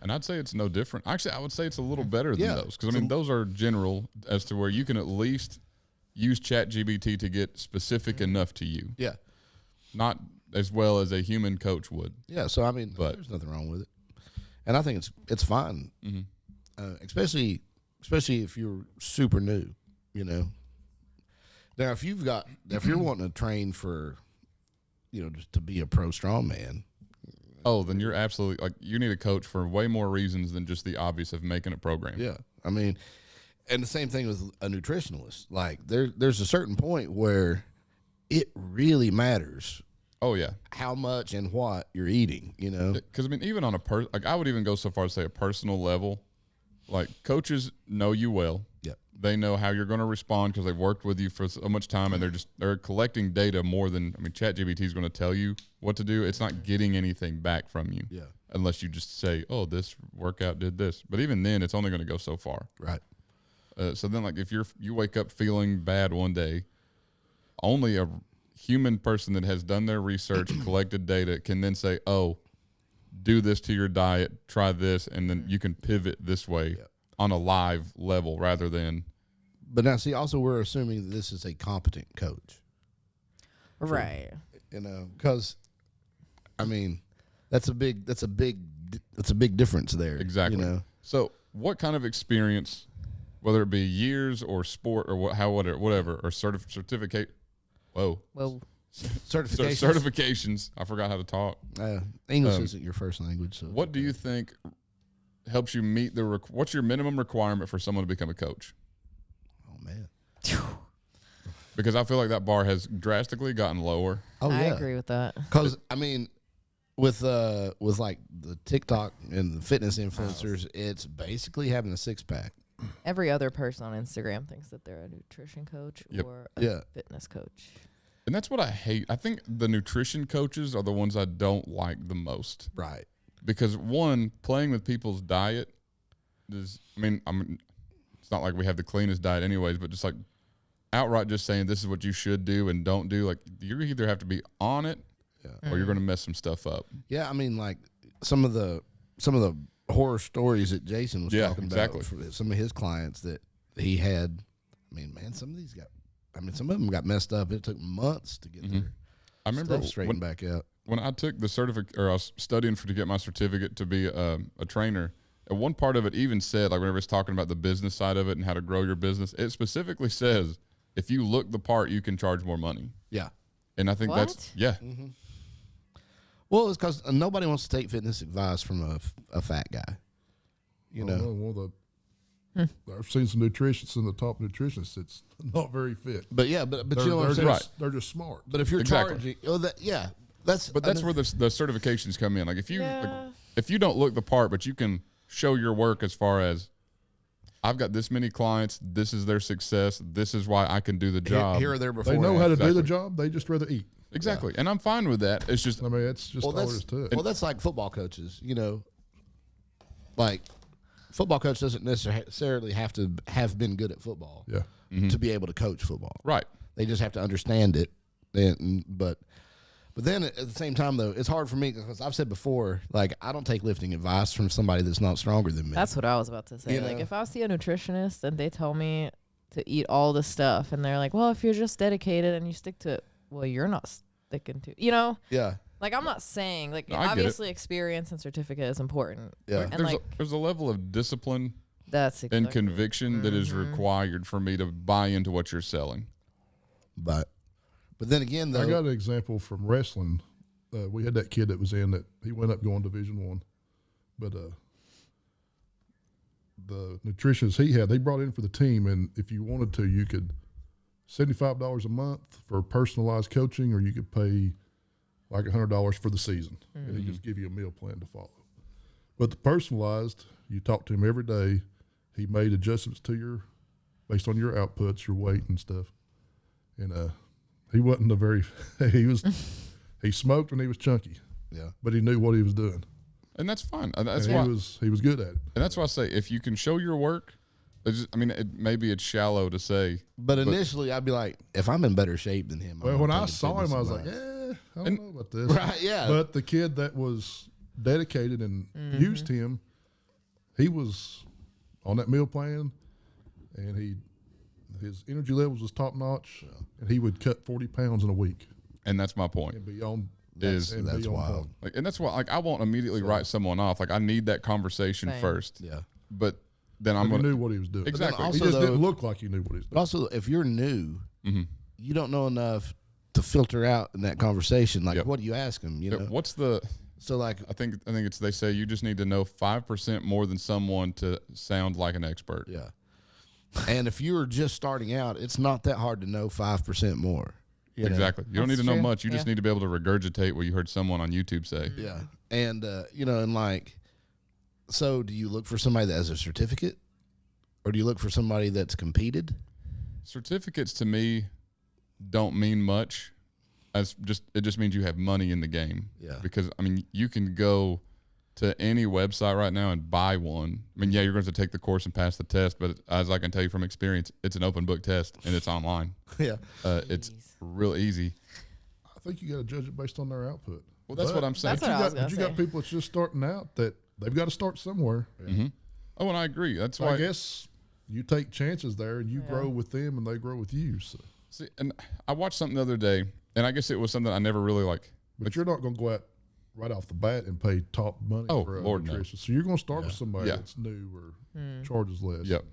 And I'd say it's no different. Actually, I would say it's a little better than Yeah. those because I mean those are general as to where you can at least use ChatGPT to get specific enough to you, yeah. not as well as a human coach would. Yeah, so I mean, But- there's nothing wrong with it, and I think it's fine, especially if you're super new, Now, if you're wanting to train for, just to be a pro strongman, Oh, then you're absolutely you need a coach for way more reasons than just the obvious of making a program. yeah, I mean, and the same thing with a nutritionalist. Like there's a certain point where it really matters Oh yeah. how much and what you're eating, Because I mean, even on I would even go so far as to say a personal level, like coaches know you well. Yep. They know how you're going to respond because they've worked with you for so much time, and they're collecting data more than ChatGPT is going to tell you what to do. It's not getting anything back from you, Yeah. unless you just say, "Oh, this workout did this." But even then, it's only going to go so far. Right. So then, like if you wake up feeling bad one day, only a human person that has done their research, collected data, can then say, "Oh, do this to your diet, try this," and then you can pivot this way on a live level rather than. But now, see, also we're assuming that this is a competent coach, Right. because, I mean, that's a big difference there. Exactly. So, what kind of experience, whether it be years or sport or whatever, or certificate? Whoa, Well, Certifications. certifications. I forgot how to talk. English isn't your first language, so What do you think helps you meet what's your minimum requirement for someone to become a coach? Oh man. Because I feel like that bar has drastically gotten lower. Oh I yeah. agree with that. Because I mean, with like the TikTok and the fitness influencers, it's basically having a 6-pack. Every other person on Instagram thinks that they're a nutrition coach Yep. or a Yeah. fitness coach. And that's what I hate. I think the nutrition coaches are the ones I don't like the most. Right. Because one, playing with people's diet is, it's not like we have the cleanest diet anyways, but just like outright just saying this is what you should do and don't do. Like you either have to be on it or you're going to mess some stuff up. Yeah, I mean, like some of the horror stories that Jason was talking exactly. about for some of his clients that he had. I mean, man, some of them got messed up. It took months to get their I remember stuff straightened back out. when I took the certificate, or I was studying to get my certificate to be a trainer, and one part of it even said, like whenever it's talking about the business side of it and how to grow your business, it specifically says if you look the part, you can charge more money. Yeah. And I think What? that's Well, it's because nobody wants to take fitness advice from a fat guy. You know. One of the I've seen some nutritionists in the top nutritionists. It's not very fit. But yeah, but you know what I'm they're saying. just, they're just smart. But if you're Exactly. charging, that's where the certifications come in. Like if you Yeah. if you don't look the part, but you can show your work as far as I've got this many clients, this is their success, this is why I can do the job. here or there before. They know how to do Exactly. the job. They just rather eat. Exactly. And I'm fine with that. It's just I mean, it's just all there is to it. Well, that's like football coaches. You know, like football coach doesn't necessarily have to have been good at football Yeah. to be able to coach football. right. They just have to understand it. But then at the same time, though, it's hard for me because I've said before, like I don't take lifting advice from somebody that's not stronger than me. That's what I was about to say. You Like know? if I see a nutritionist and they tell me to eat all this stuff and they're like, well, if you're just dedicated and you stick to it, well, you're not sticking to, Yeah. like I'm not saying like No, I get it. obviously experience and certificate is important. Yeah. And There's a level of discipline that's and exactly. conviction that is required for me to buy into what you're selling. But then again, though, I got an example from wrestling. We had that kid that was in that he went up going Division I, but the nutritionist he had, they brought in for the team, and if you wanted to, you could $75 a month for personalized coaching, or you could pay like $100 for the season, and he just give you a meal plan to follow. But the personalized, you talk to him every day. He made adjustments to based on your outputs, your weight and stuff, and he wasn't he smoked and he was chunky. Yeah. but he knew what he was doing. And that's fine. That's And why he was good at it. and that's why I say if you can show your work, maybe it's shallow to say. But initially, I'd be like, if I'm in better shape than him. Well, when I saw him, I was like, I don't know about this. Right, yeah. But the kid that was dedicated and used him, he was on that meal plan, and his energy levels was top notch, and he would cut 40 pounds in a week And that's my point. and be on. Is and that's be on wild. point. like, and that's why like I won't immediately write someone off. Like I need that conversation Same. first. Yeah. But then I'm But he gonna knew what he was doing. Exactly. He also, just though- didn't look like he knew what he was But doing. also, if you're new, you don't know enough to filter out in that conversation. Like, Yep. what do you ask him? You know. what's the So like, I think it's they say you just need to know 5% more than someone to sound like an expert. yeah. And if you're just starting out, it's not that hard to know 5% more. You know? Exactly. You don't need That's to know true. much. You just Yeah. need to be able to regurgitate what you heard someone on YouTube say. Yeah. And and like, so do you look for somebody that has a certificate, or do you look for somebody that's competed? Certificates to me don't mean much. It just means you have money in the game. Yeah. Because I mean, you can go to any website right now and buy one. I mean, yeah, you're going to have to take the course and pass the test, but as I can tell you from experience, it's an open book test and it's online. Yeah. It's real easy. I think you got to judge it based on their output. Well, that's what I'm saying. That's what I was gonna But you got say. people that's just starting out that they've got to start somewhere. Oh, and I agree. That's So why I guess you take chances there, and you grow with them, and they grow with you. So. see, and I watched something the other day, and I guess it was something I never really like. But you're not going to go out right off the bat and pay top money Oh, for a Lord, no. nutrition. So you're going to start with somebody Yeah. that's new or charges less. Yep.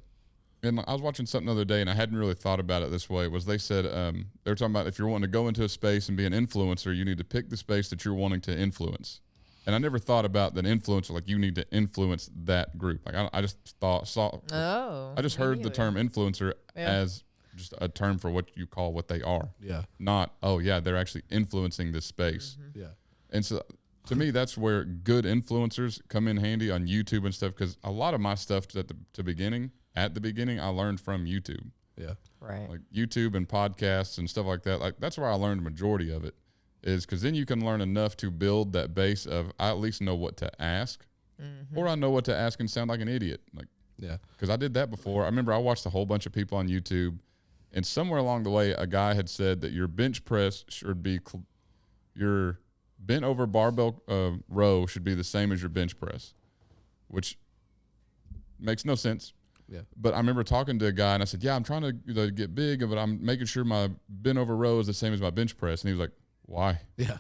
And I was watching something the other day, and I hadn't really thought about it this way. Was they said they were talking about if you're wanting to go into a space and be an influencer, you need to pick the space that you're wanting to influence. And I never thought about that influencer like you need to influence that group. Like I just Oh. I just me heard the neither. term influencer Yeah. as just a term for what you call what they are. Yeah. Not they're actually influencing this space. Yeah. And so to me, that's where good influencers come in handy on YouTube and stuff. Because a lot of my stuff at the beginning, I learned from YouTube, Yeah. Right. like YouTube and podcasts and stuff like that. Like that's where I learned the majority of it, is because then you can learn enough to build that base of I at least know what to ask, or I know what to ask and sound like an idiot. Like Yeah. because I did that before. I remember I watched a whole bunch of people on YouTube, and somewhere along the way, a guy had said that your bench press should be your bent over barbell row should be the same as your bench press, which makes no sense. Yeah. But I remember talking to a guy, and I said, "Yeah, I'm trying to get big, but I'm making sure my bent over row is the same as my bench press." And he was like, "Why?" Yeah.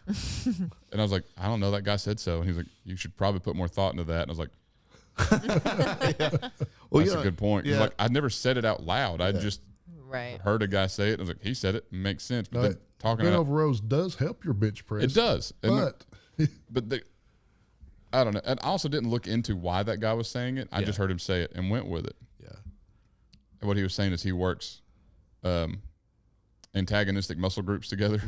And I was like, "I don't know. That guy said so." And he was like, "You should probably put more thought into that." And I was like, Well, "That's a good point." He's yeah. like, "I never said it out loud. I just Right. heard a guy say it." And I was like, "He said it. Makes sense." But Now, then talking bent about over rows does help your bench press. it does, and But I don't know. And I also didn't look into why that guy was saying it. I Yeah. just heard him say it and went with it. Yeah. And what he was saying is he works antagonistic muscle groups together.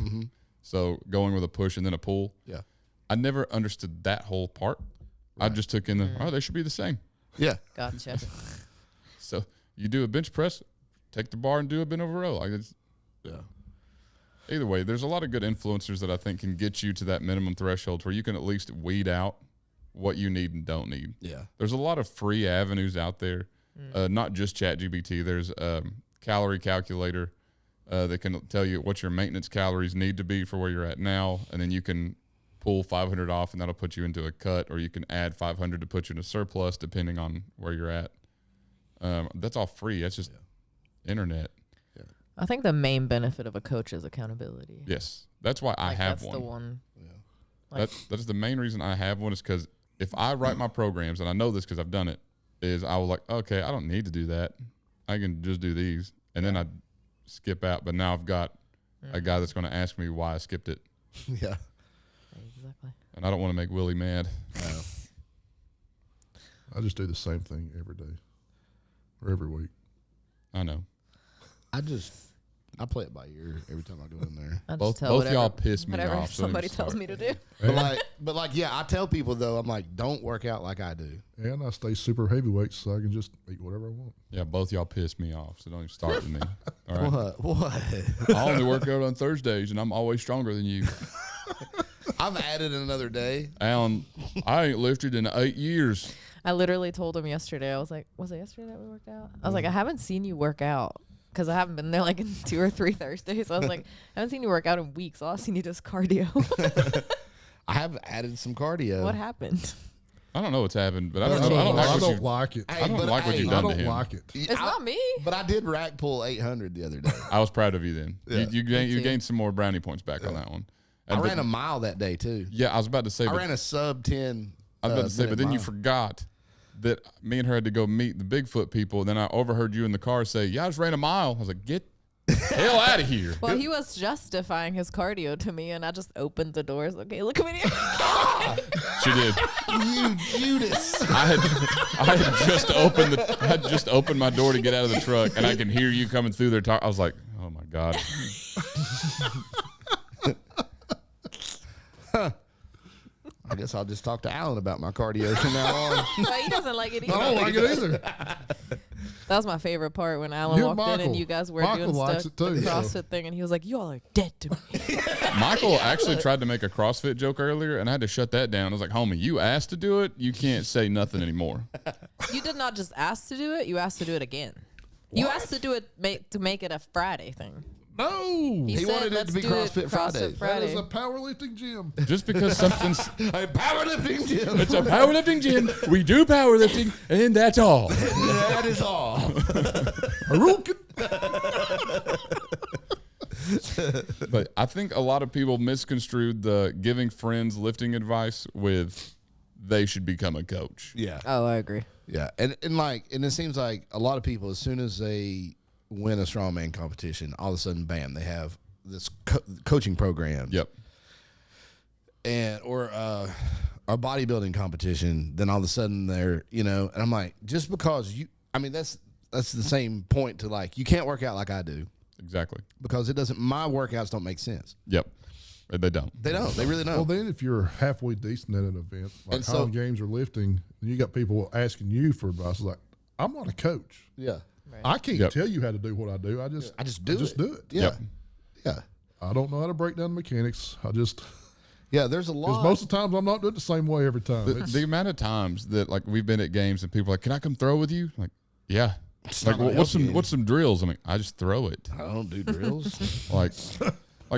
So going with a push and then a pull. Yeah. I never understood that whole part. I just took in they should be the same. Yeah. Gotcha. So you do a bench press, take the bar and do a bent over row. Like it's, Yeah. either way, there's a lot of good influencers that I think can get you to that minimum threshold where you can at least weed out what you need and don't need. Yeah. There's a lot of free avenues out there, not just ChatGPT. There's calorie calculator that can tell you what your maintenance calories need to be for where you're at now, and then you can pull 500 off, and that'll put you into a cut, or you can add 500 to put you in a surplus, depending on where you're at. That's all free. That's just internet. I think the main benefit of a coach is accountability. Yes, that's why I Like, have that's one. the one. Like, That's the main reason I have one, is because if I write my programs, and I know this because I've done it, is I was like, okay, I don't need to do that. I can just do these. And then I skip out. But now I've got a guy that's going to ask me why I skipped it. Yeah. exactly. And I don't want to make Willie mad. I just do the same thing every day or every week. I know. I play it by ear every time I go in there. I just Both tell whatever, y'all piss me whatever off. so somebody just tells start. me to do. But like, yeah, I tell people though, I'm like, don't work out like I do. And I stay super heavyweight so I can just eat whatever I want. Yeah, both y'all piss me off, so don't even start with me. All right. What? I only work out on Thursdays, and I'm always stronger than you. I've added another day. Alan, I ain't lifted in 8 years. I literally told him yesterday. I was like, was it yesterday that we worked out? I was like, I haven't seen you work out because I haven't been there like in 2 or 3 Thursdays. I was like, I haven't seen you work out in weeks. All I've seen you does cardio. I have added some cardio. What happened? I don't know what's happened, but I I don't know. I don't like what you. like it. Hey, I don't but like what you've I done to don't him. like it. It's not me. But I did rack pull 800 the other day. I was proud of you then. Yeah. You gained some more brownie points back on that one. I ran a mile that day too. Yeah, I was about to say. I but- ran a sub 10. I was about to say, but then you mile. forgot that me and her had to go meet the Bigfoot people. And then I overheard you in the car say, "Yeah, I just ran a mile." I was like, "Get the hell out of here!" Well, he was justifying his cardio to me, and I just opened the doors. Okay, look at me. She did. You Judas. I had just opened my door to get out of the truck, and I can hear you coming through there. I was like, "Oh my god." I guess I'll just talk to Alan about my cardio from now on. But he doesn't like it either. I don't like it either. That was my favorite part when Alan You and walked in and Michael. you guys were Michael doing likes stuff, it too, the so. CrossFit thing, and he was like, "You all are dead to me." Michael actually tried to make a CrossFit joke earlier, and I had to shut that down. I was like, "Homie, you asked to do it. You can't say nothing anymore." You did not just ask to do it; you asked to do it again. You asked to do it to make it a Friday thing. No. He He said, wanted it "Let's to be do it CrossFit Friday." That is a powerlifting gym. Just because something's A powerlifting gym. it's a powerlifting gym, we do powerlifting, and that's all. That is all. Harukin. But I think a lot of people misconstrued the giving friends lifting advice with they should become a coach. Yeah. Oh, I agree. Yeah. And it seems like a lot of people, as soon as they win a strongman competition, all of a sudden, bam, they have this coaching program. Yep. Or a bodybuilding competition, then all of a sudden they're, and I'm like, just because that's the same point to like, you can't work out like I do Exactly. because my workouts don't make sense. Yep. They don't. They really Well, don't. then if you're halfway decent at an event, like And so- Highland Games or lifting, and you got people asking you for advice, like, I'm not a coach. Yeah. I can't Yep. tell you how to do what I do. I just do just it. do it. Yeah. Yep. Yeah. I don't know how to break down the mechanics. There's a lot. most of the times I'm not doing it the same way every time. The amount of times that like we've been at games and people are like, "Can I come throw with you?" Like, yeah. It's Like, not gonna what's help you. what's some drills? I'm like, I just throw it. I don't do drills. Like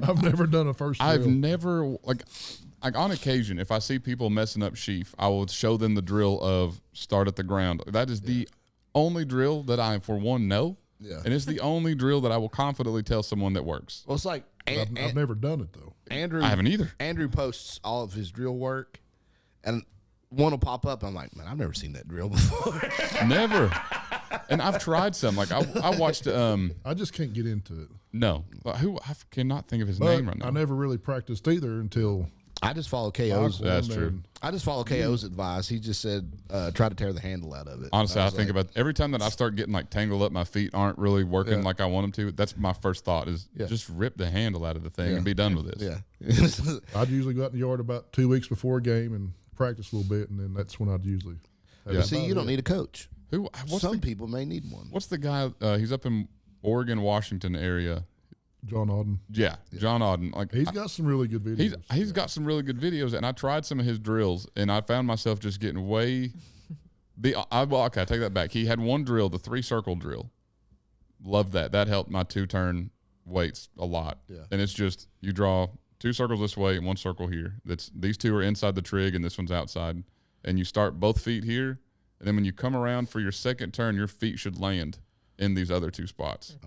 I've never done a first I've drill. never like on occasion, if I see people messing up sheaf, I will show them the drill of start at the ground. That is the only drill that I, for one, know. Yeah. And it's the only drill that I will confidently tell someone that works. Well, it's like I've never done it though. Andrew. I haven't either. Andrew posts all of his drill work, and one will pop up. I'm like, man, I've never seen that drill before. Never. And I've tried some. Like I watched. I just can't get into it. No, who I cannot think of his But name right now. I never really practiced either until I just follow KO's. Michael That's and true. then- I just follow KO's advice. He just said, try to tear the handle out of it. Honestly, I was think like, about every time that I start getting like tangled up, my feet aren't really working like I want them to. That's my first thought is just rip the handle out of the thing and be done with this. Yeah. I'd usually go out in the yard about 2 weeks before a game and practice a little bit, and then that's when I'd usually. Yeah. See, you don't need a coach. Who? Some people may need one. What's the guy? He's up in Oregon, Washington area. John Auden. Yeah, John Auden. Like He's got some really good videos. he's got some really good videos, and I tried some of his drills, and I found myself just getting way. Okay, I take that back. He had one drill, the 3-circle drill. Loved that. That helped my 2-turn weights a lot. Yeah. And it's just you draw 2 circles this way and 1 circle here. These 2 are inside the trig, and this one's outside. And you start both feet here, and then when you come around for your second turn, your feet should land in these other 2 spots.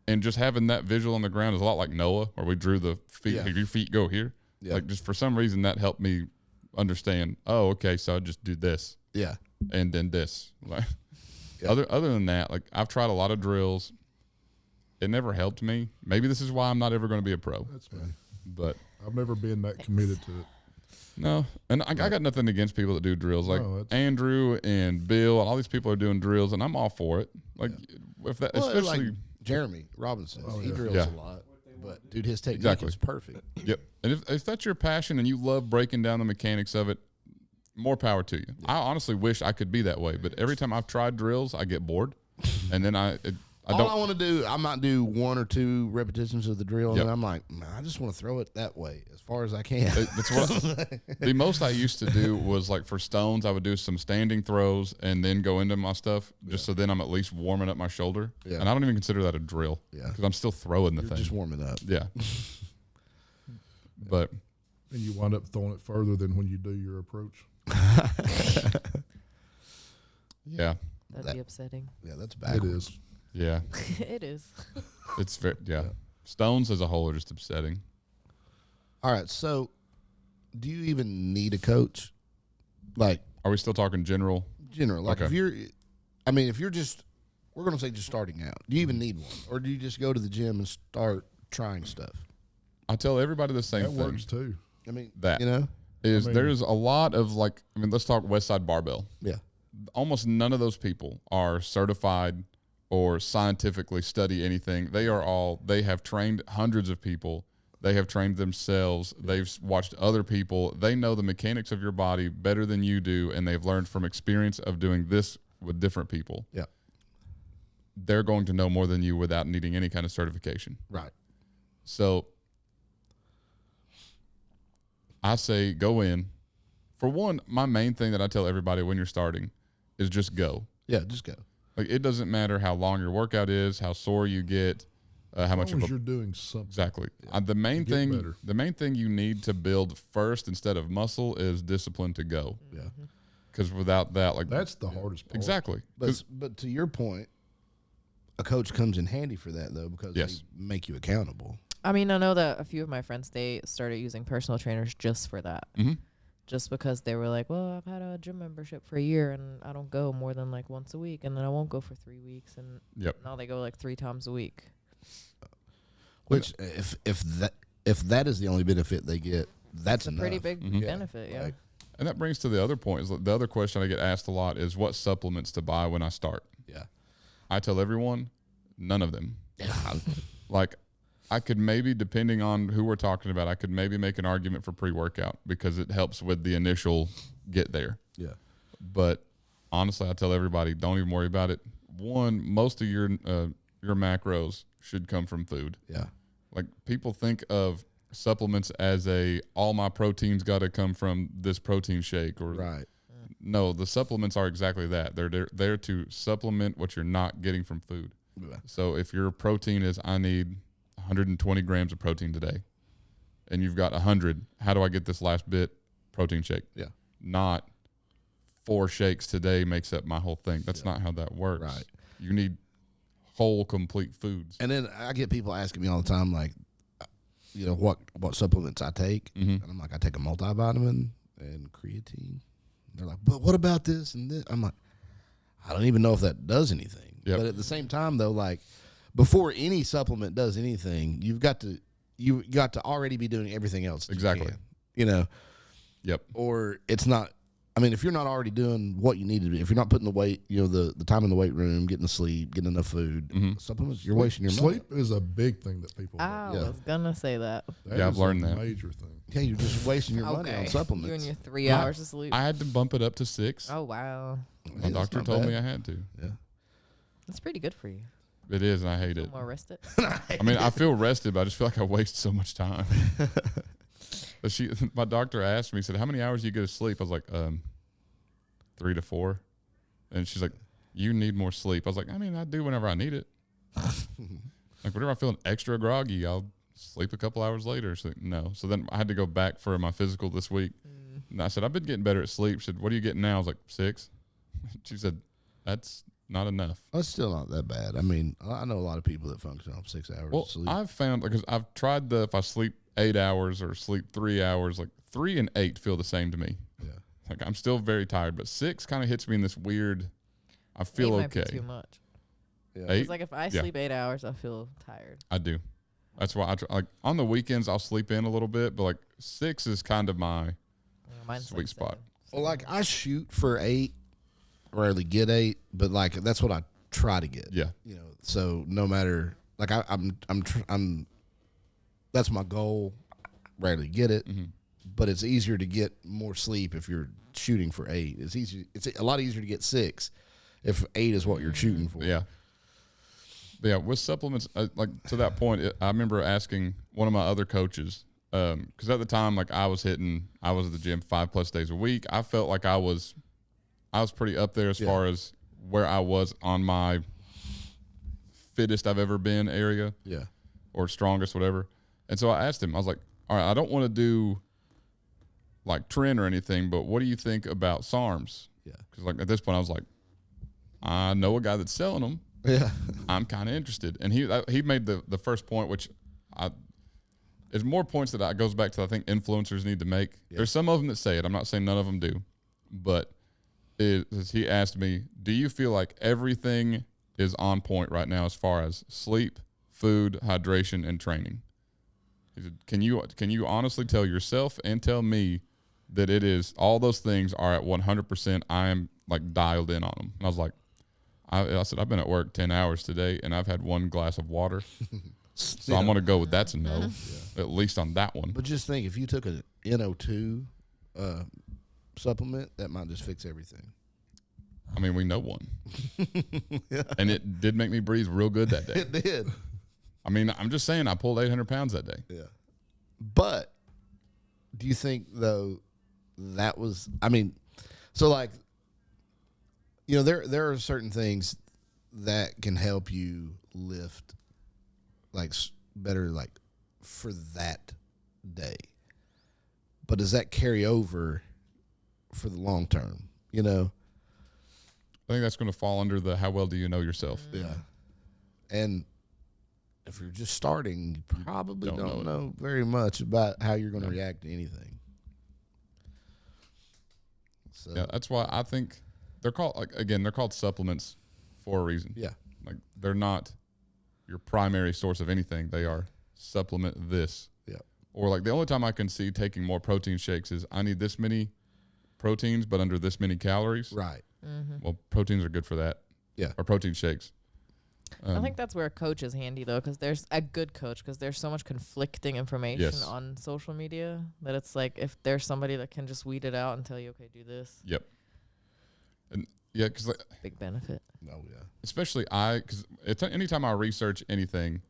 And just having that visual on the ground is a lot like Noah, where we drew the feet. Yeah. Your feet go here. Yeah. Like just for some reason that helped me understand. Oh, okay, so I just do this Yeah. and then this. Like Yeah. other than that, like I've tried a lot of drills. It never helped me. Maybe this is why I'm not ever going to be a pro. That's me. But I've never been that committed to it. no, and I got nothing against people that do drills. Like No, it's- Andrew and Bill and all these people are doing drills, and I'm all for it. Like if that, Well, especially. like Jeremy Robinson. He drills Yeah. a lot. But, dude, his technique Exactly. is perfect. Yep. And if that's your passion and you love breaking down the mechanics of it, more power to you. I honestly wish I could be that way, but every time I've tried drills, I get bored, and then I All I want to do, I might do 1 or 2 repetitions of the drill, and Yep. then I'm like, man, I just want to throw it that way as far as I can. That's what the most I used to do was like for stones, I would do some standing throws and then go into my stuff just so then I'm at least warming up my shoulder. Yeah. And I don't even consider that a drill. Yeah. Because I'm still throwing the You're thing. just warming up. Yeah. But And you wind up throwing it further than when you do your approach. yeah. That'd be upsetting. Yeah, that's It backwards. is. Yeah. It is. It's very, yeah. Stones as a whole are just upsetting. All right, so do you even need a coach? Like, Are we still talking general? general, like Okay. if you're just, we're going to say just starting out, do you even need one? Or do you just go to the gym and start trying stuff? I tell everybody the same That thing. works too. I mean, That you know? there's a lot of like, I mean, let's talk West Side Barbell. Yeah. Almost none of those people are certified or scientifically study anything. They have trained hundreds of people. They have trained themselves. They've watched other people. They know the mechanics of your body better than you do, and they've learned from experience of doing this with different people. Yeah. They're going to know more than you without needing any kind of certification. Right. So I say go in. For one, my main thing that I tell everybody when you're starting is just go. Yeah, just go. Like it doesn't matter how long your workout is, how sore you get, how much As long of as a you're doing something. exactly. The main get thing, better. the main thing you need to build first instead of muscle is discipline to go. Yeah. Because without that, like That's the hardest part. exactly. 'Cause- But to your point, a coach comes in handy for that, though, because Yes. they make you accountable. I mean, I know that a few of my friends, they started using personal trainers just for that. Mhm. Just because they were like, well, I've had a gym membership for a year and I don't go more than like once a week, and then I won't go for 3 weeks, and Yep. now they go like 3 times a week. Which, if that is the only benefit they get, that's It's a pretty enough. big Mhm. benefit, yeah. Like, And that brings to the other point is the other question I get asked a lot is what supplements to buy when I start. yeah. I tell everyone, none of them. Yeah. Like I could maybe, depending on who we're talking about, I could maybe make an argument for pre-workout because it helps with the initial get there. Yeah. But honestly, I tell everybody, don't even worry about it. One, most of your macros should come from food. Yeah. Like people think of supplements as all my proteins got to come from this protein shake or Right. no, the supplements are exactly that. They're there to supplement what you're not getting from food. Yeah. So if your protein is I need 120 grams of protein today and you've got 100, how do I get this last bit? Protein shake. Yeah. Not 4 shakes today makes up my whole thing. That's not how that works. Right. You need whole complete foods. And then I get people asking me all the time, like, what supplements I take. Mhm. And I'm like, I take a multivitamin and creatine. They're like, but what about this and this? I'm like, I don't even know if that does anything. Yep. But at the same time, though, like, before any supplement does anything, you got to already be doing everything else. that you Exactly. can, you know, Yep. or it's not. I mean, if you're not already doing what you need to do, if you're not putting the weight, the time in the weight room, getting to sleep, getting enough food, supplements, you're wasting your money. Sleep is a big thing that people I don't. was gonna say that. That Yeah, I've is learned a that. major thing. Yeah, you're just wasting your money on You supplements. and your 3 hours of sleep. I had to bump it up to 6. Oh wow, My doctor told me I had to. Yeah. that's pretty good for you. It is, and I hate it. More rested. I mean, I feel rested, but I just feel like I waste so much time. But my doctor asked me, said, "How many hours do you get of sleep?" I was like, 3 to 4. And she's like, "You need more sleep." I was like, "I mean, I do whenever I need it. Like whenever I'm feeling extra groggy, I'll sleep a couple hours later." She's like, "No." So then I had to go back for my physical this week. And I said, "I've been getting better at sleep." She said, "What are you getting now?" I was like, 6. She said, "That's not enough." That's still not that bad. I mean, I know a lot of people that function on 6 hours Well, of sleep. I've found, because I've tried if I sleep 8 hours or sleep 3 hours, like 3 and 8 feel the same to me. Yeah. Like I'm still very tired, but 6 kind of hits me in this weird, I feel 8 might be okay. too much. Yeah. 8, It's like if I Yeah. sleep 8 hours, I feel tired. I do. That's why I try, like on the weekends I'll sleep in a little bit, but like 6 is kind of my, Mine's Sweet like spot. 7. Well, like I shoot for 8, rarely get 8, but like that's what I try to get. yeah. So no matter, like I'm that's my goal. Rarely get it, but it's easier to get more sleep if you're shooting for 8. It's easy. It's a lot easier to get 6 if 8 is what you're shooting for. Yeah. Yeah, with supplements, like to that point, I remember asking one of my other coaches, because at the time, like I was at the gym 5+ days a week. I felt like I was pretty up there as far as where I was on my fittest I've ever been area. Yeah. Or strongest, whatever. And so I asked him, I was like, all right, I don't want to do like trend or anything, but what do you think about SARMs? Yeah. Because like at this point, I was like, I know a guy that's selling them. Yeah. I'm kind of interested. And he made the first point, which there's more points that goes back to, I think, influencers need to make. Yeah. There's some of them that say it. I'm not saying none of them do. But he asked me, do you feel like everything is on point right now as far as sleep, food, hydration, and training? He said, can you honestly tell yourself and tell me that it is all those things are at 100%? I am like dialed in on them. And I was like, I said, I've been at work 10 hours today and I've had one glass of water. So I'm going to go with that's a no, at least on that one. But just think, if you took a NO2 supplement, that might just fix everything. I mean, we know one. Yeah. And it did make me breathe real good that day. It did. I mean, I'm just saying I pulled 800 pounds that day. Yeah. But do you think, though, that was, I mean, so like, you know, there are certain things that can help you lift like better, like for that day. But does that carry over for the long term? You know? I think that's going to fall under the how well do you know yourself? Yeah. And if you're just starting, you probably don't know very much about how you're going to react to anything. So yeah, that's why I think they're called supplements for a reason. Yeah. Like they're not your primary source of anything. They are supplement this. Yeah. Or like the only time I can see taking more protein shakes is I need this many proteins but under this many calories. Right. Mm-hmm. Well, proteins are good for that. Yeah. Or protein shakes. I think that's where a coach is handy, though, because there's a good coach, because there's so much conflicting information on social media that it's like if there's somebody that can just weed it out and tell you, okay, do this. Yep. And yeah, because like, big benefit. Oh, yeah. Especially because anytime I research anything,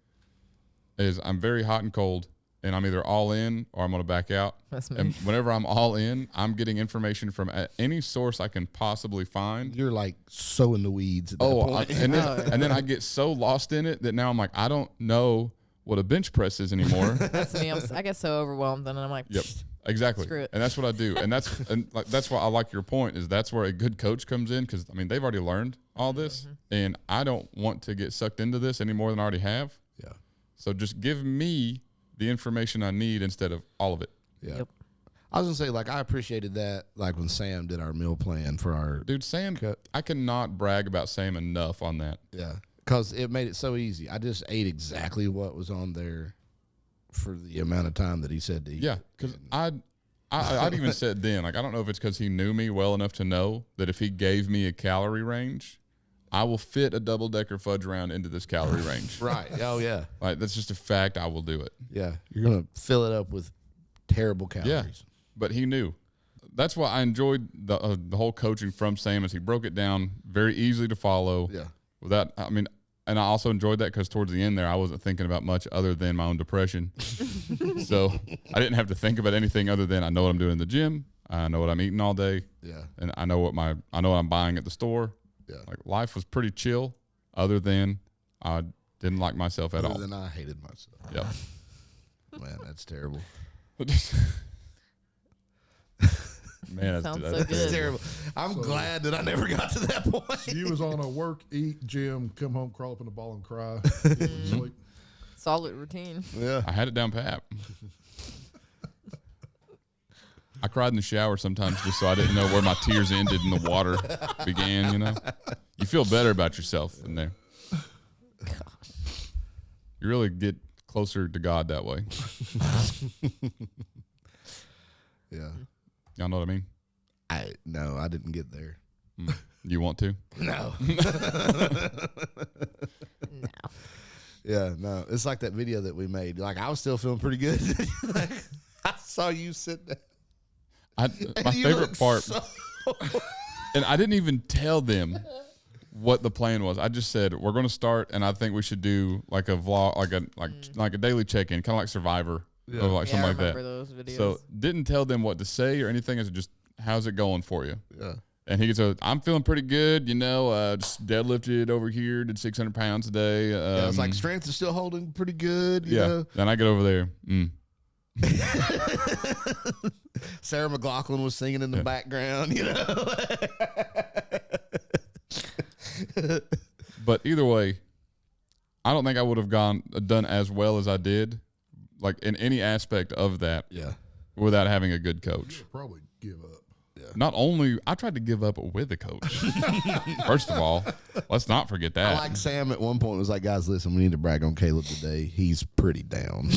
is I'm very hot and cold, and I'm either all in or I'm going to back out. That's me. And whenever I'm all in, I'm getting information from any source I can possibly find. You're like so in the weeds at that point. And then I get so lost in it that now I'm like, I don't know what a bench press is anymore. That's me. I get so overwhelmed, and I'm like, yep, exactly. Screw it. And that's what I do. And that's why I like your point, is that's where a good coach comes in, because I mean they've already learned all this, and I don't want to get sucked into this any more than I already have. Yeah. So just give me the information I need instead of all of it. Yeah. Yep. I was going to say, like, I appreciated that, like, when Sam did our meal plan for our... Dude, Sam, I cannot brag about Sam enough on that. Yeah. Because it made it so easy. I just ate exactly what was on there for the amount of time that he said to eat. Yeah, because I'd even said then, like, I don't know if it's because he knew me well enough to know that if he gave me a calorie range, I will fit a double-decker fudge round into this calorie range. Right. Oh, yeah. Like, that's just a fact. I will do it. Yeah. You're going to fill it up with terrible calories. Yeah, but he knew. That's why I enjoyed the whole coaching from Sam, is he broke it down very easily to follow. Yeah. Without, I mean, and I also enjoyed that because towards the end there, I wasn't thinking about much other than my own depression. So I didn't have to think about anything other than I know what I'm doing in the gym. I know what I'm eating all day. Yeah. And I know what I'm buying at the store. Yeah. Like life was pretty chill, other than I didn't like myself at all. Other than I hated myself. Yeah. Man, that's terrible. Man, Sounds so that's good. Terrible. I'm glad that I never got to that point. You was on a work, eat, gym, come home, crawl up in the ball and cry, sleep. Solid routine. Yeah. I had it down pat. I cried in the shower sometimes just so I didn't know where my tears ended and the water began, you know? You feel better about yourself in there. You really get closer to God that way. Yeah. Y'all know what I mean? No, I didn't get there. You want to? No. No. Yeah, no. It's like that video that we made. Like, I was still feeling pretty good. Like, I saw you sit there. My favorite part, and I didn't even tell them what the plan was. I just said we're going to start, and I think we should do like a vlog, like a daily check-in, kind of like Survivor, or like something I like that. remember those videos. So didn't tell them what to say or anything. It's just how's it going for you? Yeah. And he goes, I'm feeling pretty good. You know, just deadlifted over here, did 600 pounds a day. Yeah, it's like strength is still holding pretty good. You know? Then I get over there. Sarah McLachlan was singing in the background, you know. But either way, I don't think I would have done as well as I did, like in any aspect of that, without having a good coach. Probably give up. Not only I tried to give up with a coach. First of all, let's not forget that. I like Sam at one point was like, guys, listen, we need to brag on Caleb today. He's pretty down.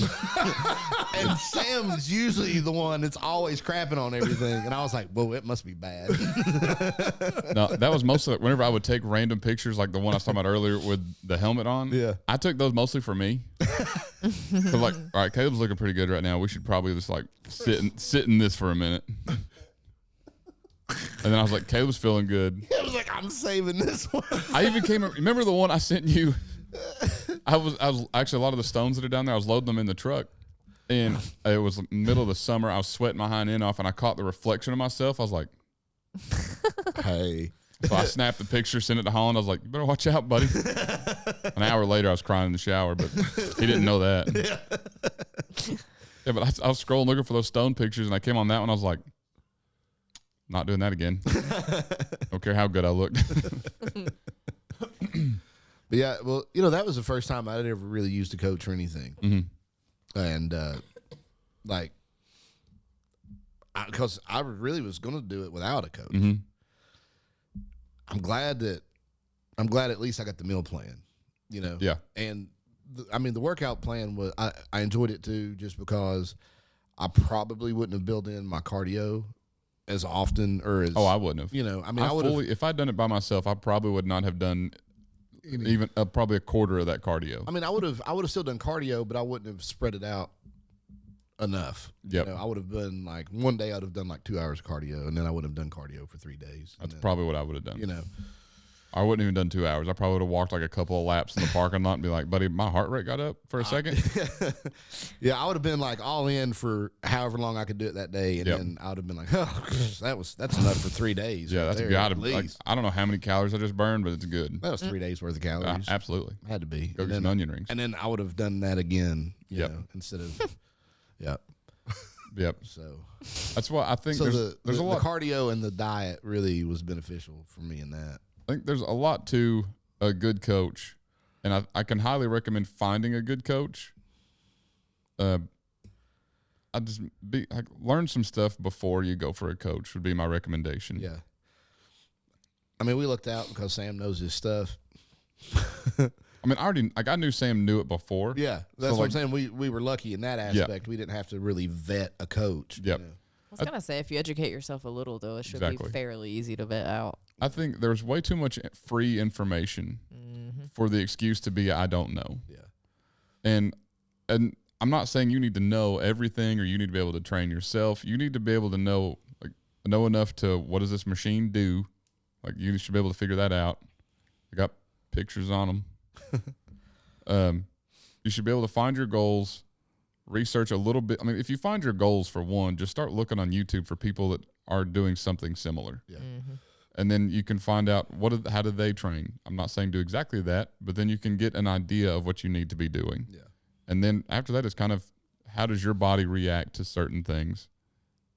And Sam's usually the one that's always crapping on everything. And I was like, well, it must be bad. No, that was mostly whenever I would take random pictures, like the one I was talking about earlier with the helmet on. Yeah. I took those mostly for me. So like, all right, Caleb's looking pretty good right now. We should probably just like sit in this for a minute. And then I was like, Caleb's feeling good. I was like, I'm saving this one. I even remember the one I sent you? I was actually, a lot of the stones that are down there, I was loading them in the truck. And it was middle of the summer. I was sweating my hind end off, and I caught the reflection of myself. I was like, hey. So I snapped the picture, sent it to Holland. I was like, you better watch out, buddy. An hour later, I was crying in the shower, but he didn't know that. Yeah, but I was scrolling looking for those stone pictures, and I came on that one. I was like, not doing that again. Don't care how good I looked. But yeah, well, you know, that was the first time I'd ever really used a coach or anything. Mm-hmm. And like, because I really was going to do it without a coach. Mm-hmm. I'm glad at least I got the meal plan, you know? Yeah. And I mean, the workout plan was, I enjoyed it too, just because I probably wouldn't have built in my cardio as often or as. Oh, I wouldn't have. You know, I mean, I would have. If I'd done it by myself, I probably would not have done even probably a quarter of that cardio. I mean, I would have still done cardio, but I wouldn't have spread it out enough. Yep. You know, I would have been like, one day I'd have done like 2 hours of cardio, and then I would have done cardio for 3 days. That's probably what I would have done. You know, I wouldn't even done 2 hours. I probably would have walked like a couple of laps in the parking lot and be like, buddy, my heart rate got up for a second. Yeah, I would have been like all in for however long I could do it that day, and then I would have been like, oh, that's enough for 3 days. Yeah, right that's there, good. at least. I don't know how many calories I just burned, but it's good. That was 3 days worth of calories. Absolutely. Had to be. Go get some onion rings. And then I would have done that again, you Yep. know, instead of, yeah. Yep. So That's why I think So there's a lot. the cardio and the diet really was beneficial for me in that. I think there's a lot to a good coach, and I can highly recommend finding a good coach. Learn some stuff before you go for a coach would be my recommendation. Yeah. I mean, we looked out because Sam knows his stuff. I mean, I knew Sam knew it before. Yeah, that's what I'm saying. We were lucky in that aspect. We didn't have to really vet a coach. Yep. You know? I was gonna say, if you educate yourself a little, though, it should Exactly. be fairly easy to vet out. I think there's way too much free information for the excuse to be I don't know. Yeah. And I'm not saying you need to know everything or you need to be able to train yourself. You need to be able to know enough to what does this machine do? Like you should be able to figure that out. I got pictures on them. You should be able to find your goals, research a little bit. I mean, if you find your goals for one, just start looking on YouTube for people that are doing something similar. Yeah. And then you can find out how did they train. I'm not saying do exactly that, but then you can get an idea of what you need to be doing. Yeah. And then after that, it's kind of how does your body react to certain things.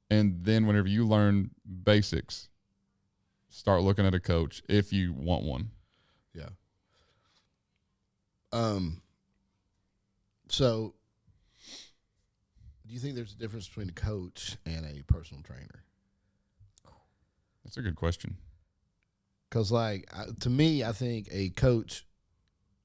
And then whenever you learn basics, start looking at a coach if you want one. Yeah. So, do you think there's a difference between a coach and a personal trainer? That's a good question. Because, like, to me, I think a coach.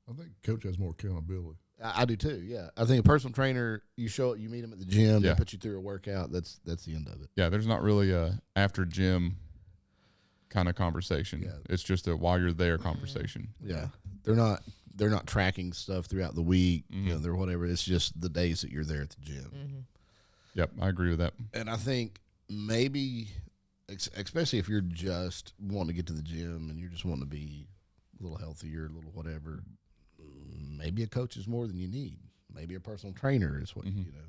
I think coach has more accountability. I do too. Yeah, I think a personal trainer. You show it. You meet them at the gym. Yeah. They put you through a workout. That's the end of it. Yeah, there's not really a after gym kind of conversation. Yeah. It's just a while you're there conversation. Yeah, they're not tracking stuff throughout the week. You know, they're whatever. It's just the days that you're there at the gym. Yep, I agree with that. And I think maybe, especially if you're just wanting to get to the gym and you're just wanting to be a little healthier, a little whatever. Maybe a coach is more than you need. Maybe a personal trainer is what you know.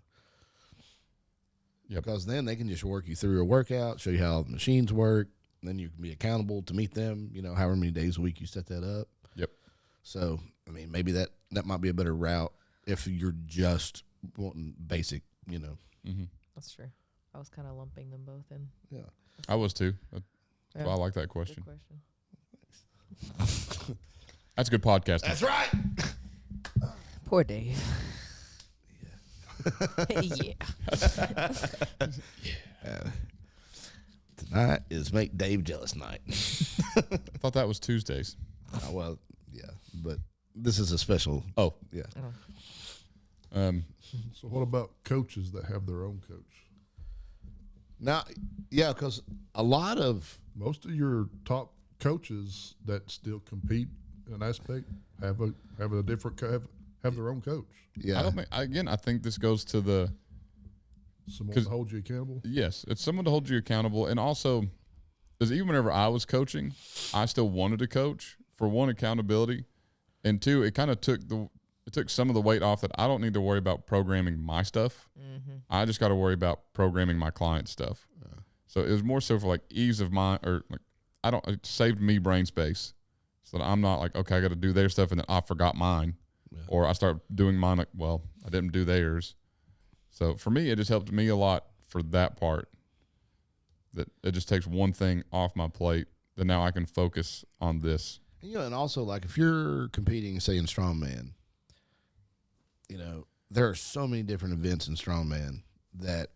Yep. Because then they can just work you through a workout, show you how the machines work. Then you can be accountable to meet them. You know, however many days a week you set that up. Yep. So I mean, maybe that might be a better route if you're just wanting basic. You know. That's true. I was kind of lumping them both in. Yeah. I was too. Yeah. Well, I like that Good question. question. That's good podcasting. That's right. Poor Dave. Yeah. Tonight is make Dave jealous night. I thought that was Tuesdays. Well, yeah, but this is a special. Oh, Yeah. So what about coaches that have their own coach? Now, yeah, because a lot of Most of your top coaches that still compete in an aspect have a different have their own coach. yeah, I don't think. I think this goes to the Someone 'Cause- to hold you accountable. yes. It's someone to hold you accountable, and also, because even whenever I was coaching, I still wanted to coach for one, accountability, and two, it kind of took some of the weight off that I don't need to worry about programming my stuff. I just got to worry about programming my client stuff. So it was more so for like ease of mind, or like it saved me brain space, so that I'm not like, okay, I got to do their stuff and then I forgot mine, or I start doing mine like, well, I didn't do theirs. So for me, it just helped me a lot for that part. That it just takes one thing off my plate. That now I can focus on this. you know, and also like if you're competing, say in strongman, you know, there are so many different events in strongman that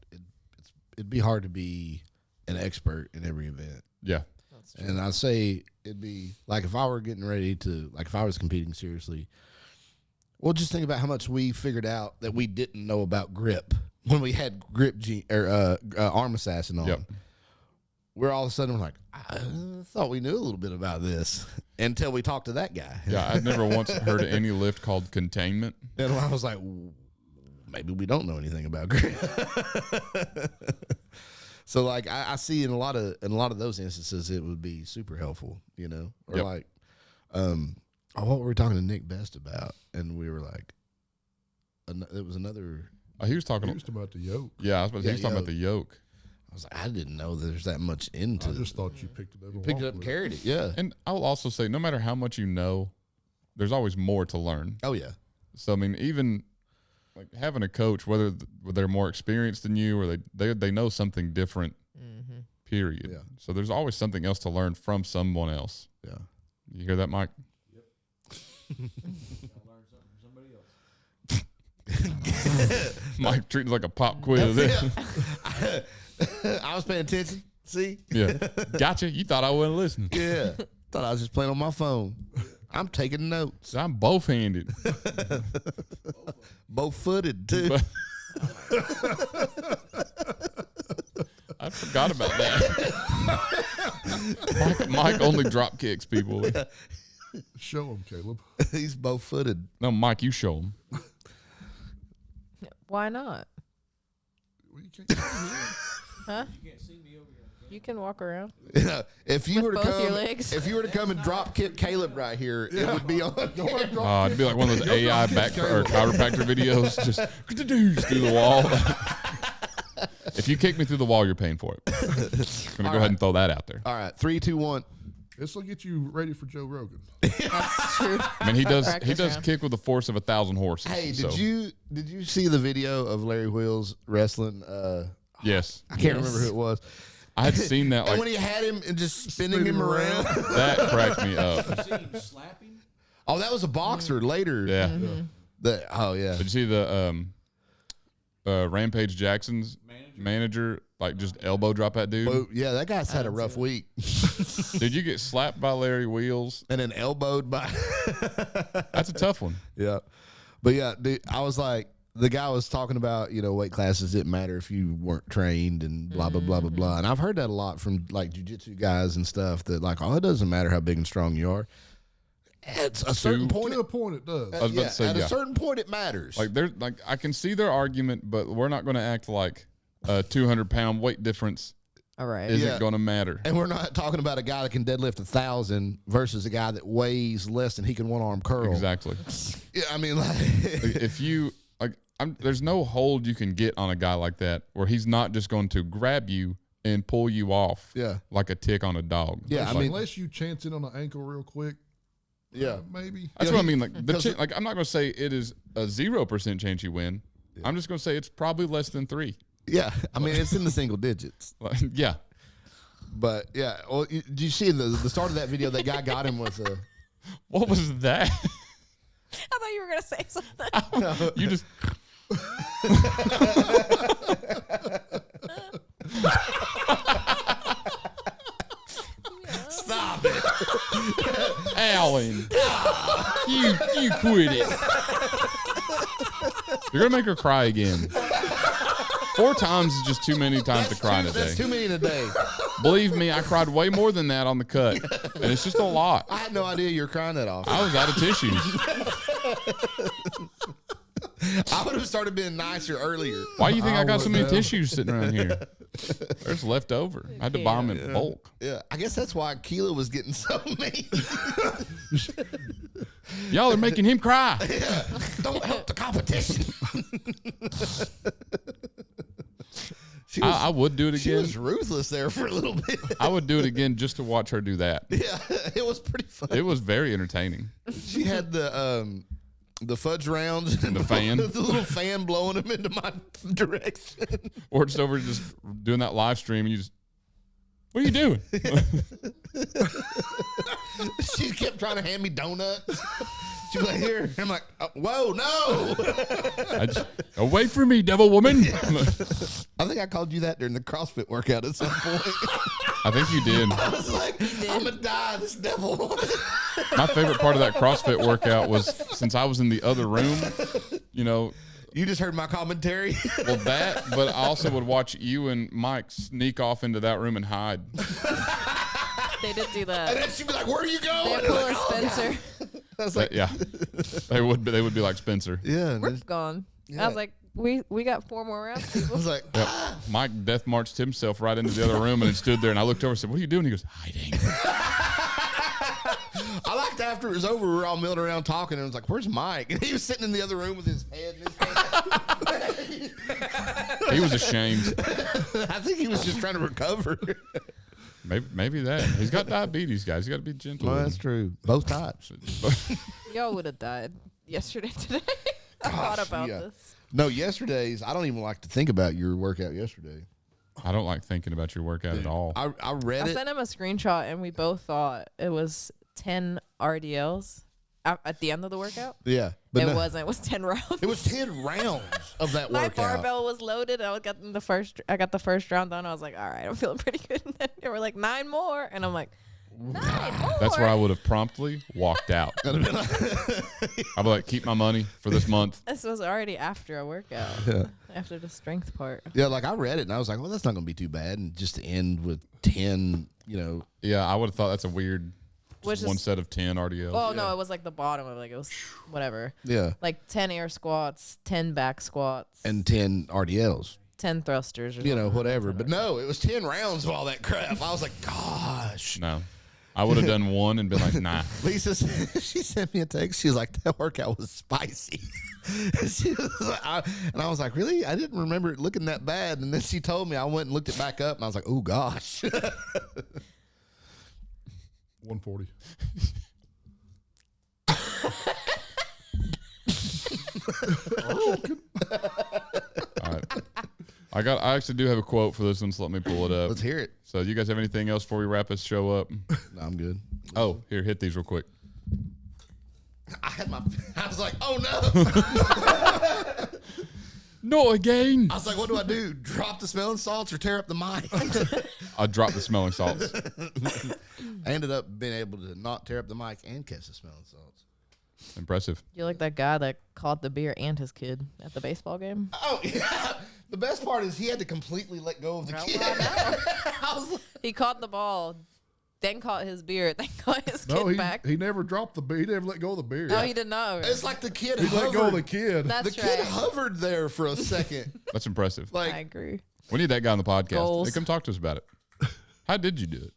it'd be hard to be an expert in every event. Yeah. And I'd say it'd be like if I were getting ready to, like if I was competing seriously, well, just think about how much we figured out that we didn't know about grip when we had arm assassin on. Yep. We're all of a sudden like, I thought we knew a little bit about this until we talked to that guy. Yeah. I'd never once heard of any lift called containment. And I was like, maybe we don't know anything about grip. So like I see in a lot of those instances it would be super helpful, you know, or Yep. like, what were we talking to Nick Best about? And we were like, it was another. He was talking. Used about the yoke. Yeah, I was about to say, he was talking about the yoke. I was like, I didn't know there's that much into. I just thought you picked it up. And picked it walked up and with carried it. Yeah. And I'll also say, no matter how much you know, there's always more to learn. Oh yeah. So I mean, even like having a coach, whether they're more experienced than you or they know something different. Period. Yeah. So there's always something else to learn from someone else. Yeah. You hear that, Mike? Gotta learn something from somebody else. Mike treating it like a pop quiz. I was paying attention. See? Yeah. Gotcha. You thought I wasn't listening. Yeah. Thought I was just playing on my phone. I'm taking notes. I'm both handed. Both footed too. I forgot about that. Mike only drop kicks people. Show him, Caleb. He's both footed. No, Mike, you show him. Why not? Well, you can't Huh? You can't see me over here. You can walk around. If you With were to both your come, legs? if you were to come and drop kick Caleb right here, it would be on. It'd be like one of those AI back or chiropractor videos, just through the wall. If you kick me through the wall, you're paying for it. I'm gonna go ahead and throw that out there. All right, 3, 2, 1. This will get you ready for Joe Rogan. That's true. I mean, he does Practice round. kick with the force of 1,000 horses. Hey, so, did you see the video of Larry Wheels wrestling? Yes, I can't remember who it was. I had seen that. And Like when he had him and just spinning Spin him him around. that cracked me up. You see him slapping? Oh, that was a boxer later. Yeah. Oh yeah. Did you see the Rampage Jackson's manager like just elbow drop that dude? Well, yeah, that guy's had a rough week. Did you get slapped by Larry Wheels? And then elbowed by. That's a tough one. Yeah. But yeah, dude, I was like, the guy was talking about, weight classes didn't matter if you weren't trained and blah, blah, blah, blah, blah. And I've heard that a lot from like jiu-jitsu guys and stuff that like, oh, it doesn't matter how big and strong you are. At a certain point, To a point, it does. I was about to say, at yeah. a certain point, it matters. Like there's I can see their argument, but we're not going to act like a 200-pound weight difference All right. Is Yeah. it going to matter? And we're not talking about a guy that can deadlift 1,000 versus a guy that weighs less and he can one-arm curl. Exactly. Yeah, I mean, like, If you like, there's no hold you can get on a guy like that where he's not just going to grab you and pull you off. Yeah. Like a tick on a dog. Yeah, I Like, mean, Unless you chance it on the ankle real quick, yeah. maybe. that's Yeah, what I he- mean. Like like I'm not going to say it is a 0% chance you win. I'm just going to say it's probably less than 3. Yeah, I mean, it's in the single digits. Like, yeah. But, yeah, well, did you see the start of that video? That guy got him with a... What was that? I thought you were gonna say something. You just. Stop it. Alan, you quit it. You're gonna make her cry again. 4 times is just too many times to cry in a day. That's too many in a day. Believe me, I cried way more than that on the cut, and it's just a lot. I had no idea you were crying that often. I was out of tissues. I would have started being nicer earlier. Why do you think I got so many wouldn't have. tissues sitting around here? There's left over. I had to buy them in bulk. Yeah, I guess that's why Keela was getting so mean. Y'all are making him cry. Don't help the competition. She was, I would do it she again. was ruthless there for a little bit. I would do it again just to watch her do that. Yeah, it was pretty fun. It was very entertaining. She had the fudge rounds And the fan. the little fan blowing them into my direction. Or just over just doing that live stream and you just, what are you doing? She kept trying to hand me donuts. She was like, here. I'm like, oh, whoa, no. Away from me, devil woman. I think I called you that during the CrossFit workout at some point. I think you did. I was like, I'm going to die, this devil woman. My favorite part of that CrossFit workout was since I was in the other room, you know, You just heard my commentary. well, that, but I also would watch you and Mike sneak off into that room and hide. They did do And that. then she'd be like, where are you going? They're cool as Spencer. I was like, Yeah. They would be like Spencer. yeah. And We're then gone. Yeah. I was like, we got 4 more rounds, I people. was like, Yep. Mike death marched himself right into the other room and then stood there, and I looked over and said, what are you doing? He goes, hiding. I liked after it was over, we were all milling around talking, and I was like, where's Mike? And he was sitting in the other room with his head in his hand. He was ashamed. I think he was just trying to recover. Maybe that. He's got diabetes, guys. You got to be gentle. Well, with that's him. true. Both types. Y'all would have died yesterday, today. I thought about yeah. this. No, yesterday's, I don't even like to think about your workout yesterday. I don't like thinking about your workout at all. I read I it. sent him a screenshot, and we both thought it was 10 RDLs at the end of the workout. Yeah. But It no, wasn't. It was 10 rounds. It was 10 rounds of that My workout. barbell was loaded. I got the first round done. I was like, all right, I'm feeling pretty good. And then they were like 9 more, and I'm like, 9 more. That's where I would have promptly walked out. I'd be like, keep my money for this month. This was already after a workout. After the strength part. Yeah, like I read it and I was like, well, that's not going to be too bad. And just to end with 10, you know. Yeah, I would have thought that's a weird Which one is, set of 10 RDLs. oh no, it was like the bottom of it was whatever. Yeah. Like 10 air squats, 10 back squats, And 10 RDLs. 10 thrusters, or You know, something. whatever. But no, it was 10 rounds of all that crap. I was like, gosh. No. I would have done one and been like, nah. Lisa, she sent me a text. She was like, that workout was spicy. She was like, and I was like, really? I didn't remember it looking that bad. And then she told me, I went and looked it back up, and I was like, oh, gosh. 140. All right. I actually do have a quote for this one, so let me pull it up. Let's hear it. So you guys have anything else before we wrap this show up? No, I'm good. Oh, here, hit these real quick. I was like, oh, no. No, again. I was like, what do I do? Drop the smelling salts or tear up the mic? I dropped the smelling salts. I ended up being able to not tear up the mic and catch the smelling salts. Impressive. You're like that guy that caught the beer and his kid at the baseball game. Oh, yeah. The best part is he had to completely let go of the kid. I was like, He caught the ball, then caught his beer, then caught his No, kid back. he never dropped the beer. He never let go of the beer. No, he did not. it's like the kid He hovered. let go of the kid. That's The kid right. hovered there for a second. That's impressive. I Like, agree. We need that guy on the podcast. Goals. Hey, come talk to us about it. How did you do it?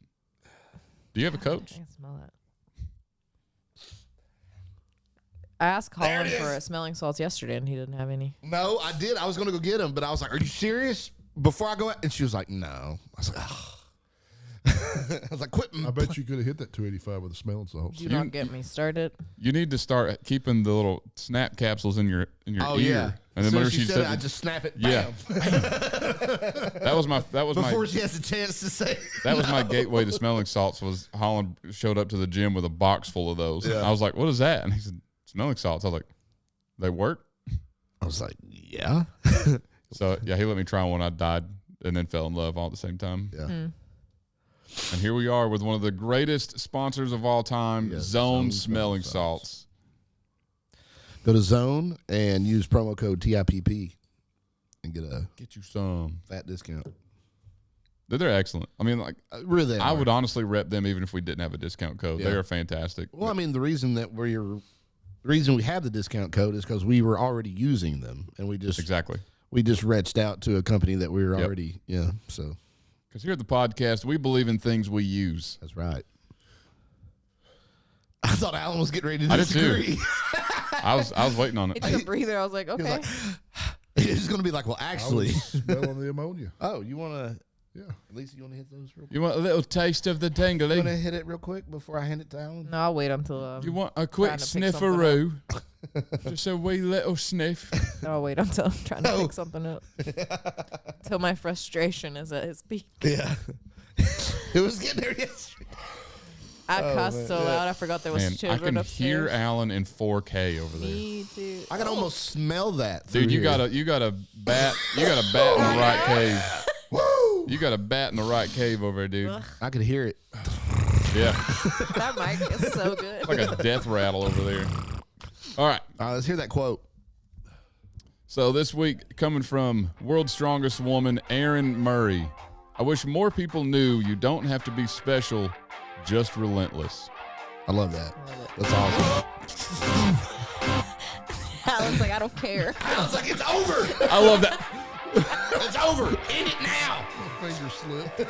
Do you have a coach? I can smell that. I asked Colin for smelling salts yesterday, and he didn't have any. No, I did. I was going to go get them, but I was like, are you serious? Before I go out. And she was like, no. I was like, oh. I was like, quit. I bet you could have hit that 285 with the smelling salts. Do not get me started. You need to start keeping the little snap capsules in your Oh, ear. yeah. And then As soon whenever as she she said it, I just snap it. Yeah. Bam. that was my Before she has a chance to say that was my gateway to smelling salts. Was Holland showed up to the gym with a box full of those. Yeah. I was like, what is that? And he said, smelling salts. I was like, they work? I was like, yeah. So yeah, he let me try one. I died and then fell in love all at the same time. Yeah. And here we are with one of the greatest sponsors of all time, Yes, Zone Zone Smelling Smelling Salts. Go to Zone and use promo code TIPP and Get you some. fat discount. They're excellent. I mean, like, Really, I would honestly rep them even if we didn't have a discount code. Yeah. They are fantastic. Well, I mean, the reason we have the discount code is because we were already using them, and we just Exactly. reached out to a company that we were already, so Because here at the podcast, we believe in things we use. that's right. I thought Alan was getting ready to I did too. disagree. I was waiting on He it. took a breather. I was like, He was okay. like, he's going to be like, well, I actually. was smelling the ammonia. Oh, you want to, Yeah. Lisa, you want to hit those real quick? You want a little taste of the You want to tingly? hit it real quick before I hand it to Alan? No, I'll wait until. You want a quick trying to pick something snifferoo? Just a wee little sniff. I'll wait until I'm trying to pick something up. Till my frustration is at its peak. Yeah. It was getting there yesterday. I Oh, cussed man. so loud I forgot there was Man, I children can upstairs. hear Alan in 4K over there. Me too. I can almost smell that. through Dude, you here. got a bat in the right cave. Woo! You got a bat in the right cave over there, dude. I could hear it. Yeah. That mic is so good. Like a death rattle over there. All right. All right, let's hear that quote. So this week, coming from World's Strongest Woman, Erin Murray. I wish more people knew you don't have to be special, just relentless. I love that. That's awesome. Alan's like, I don't care. I was like, it's over. I love that. It's over. End it now. My finger slipped.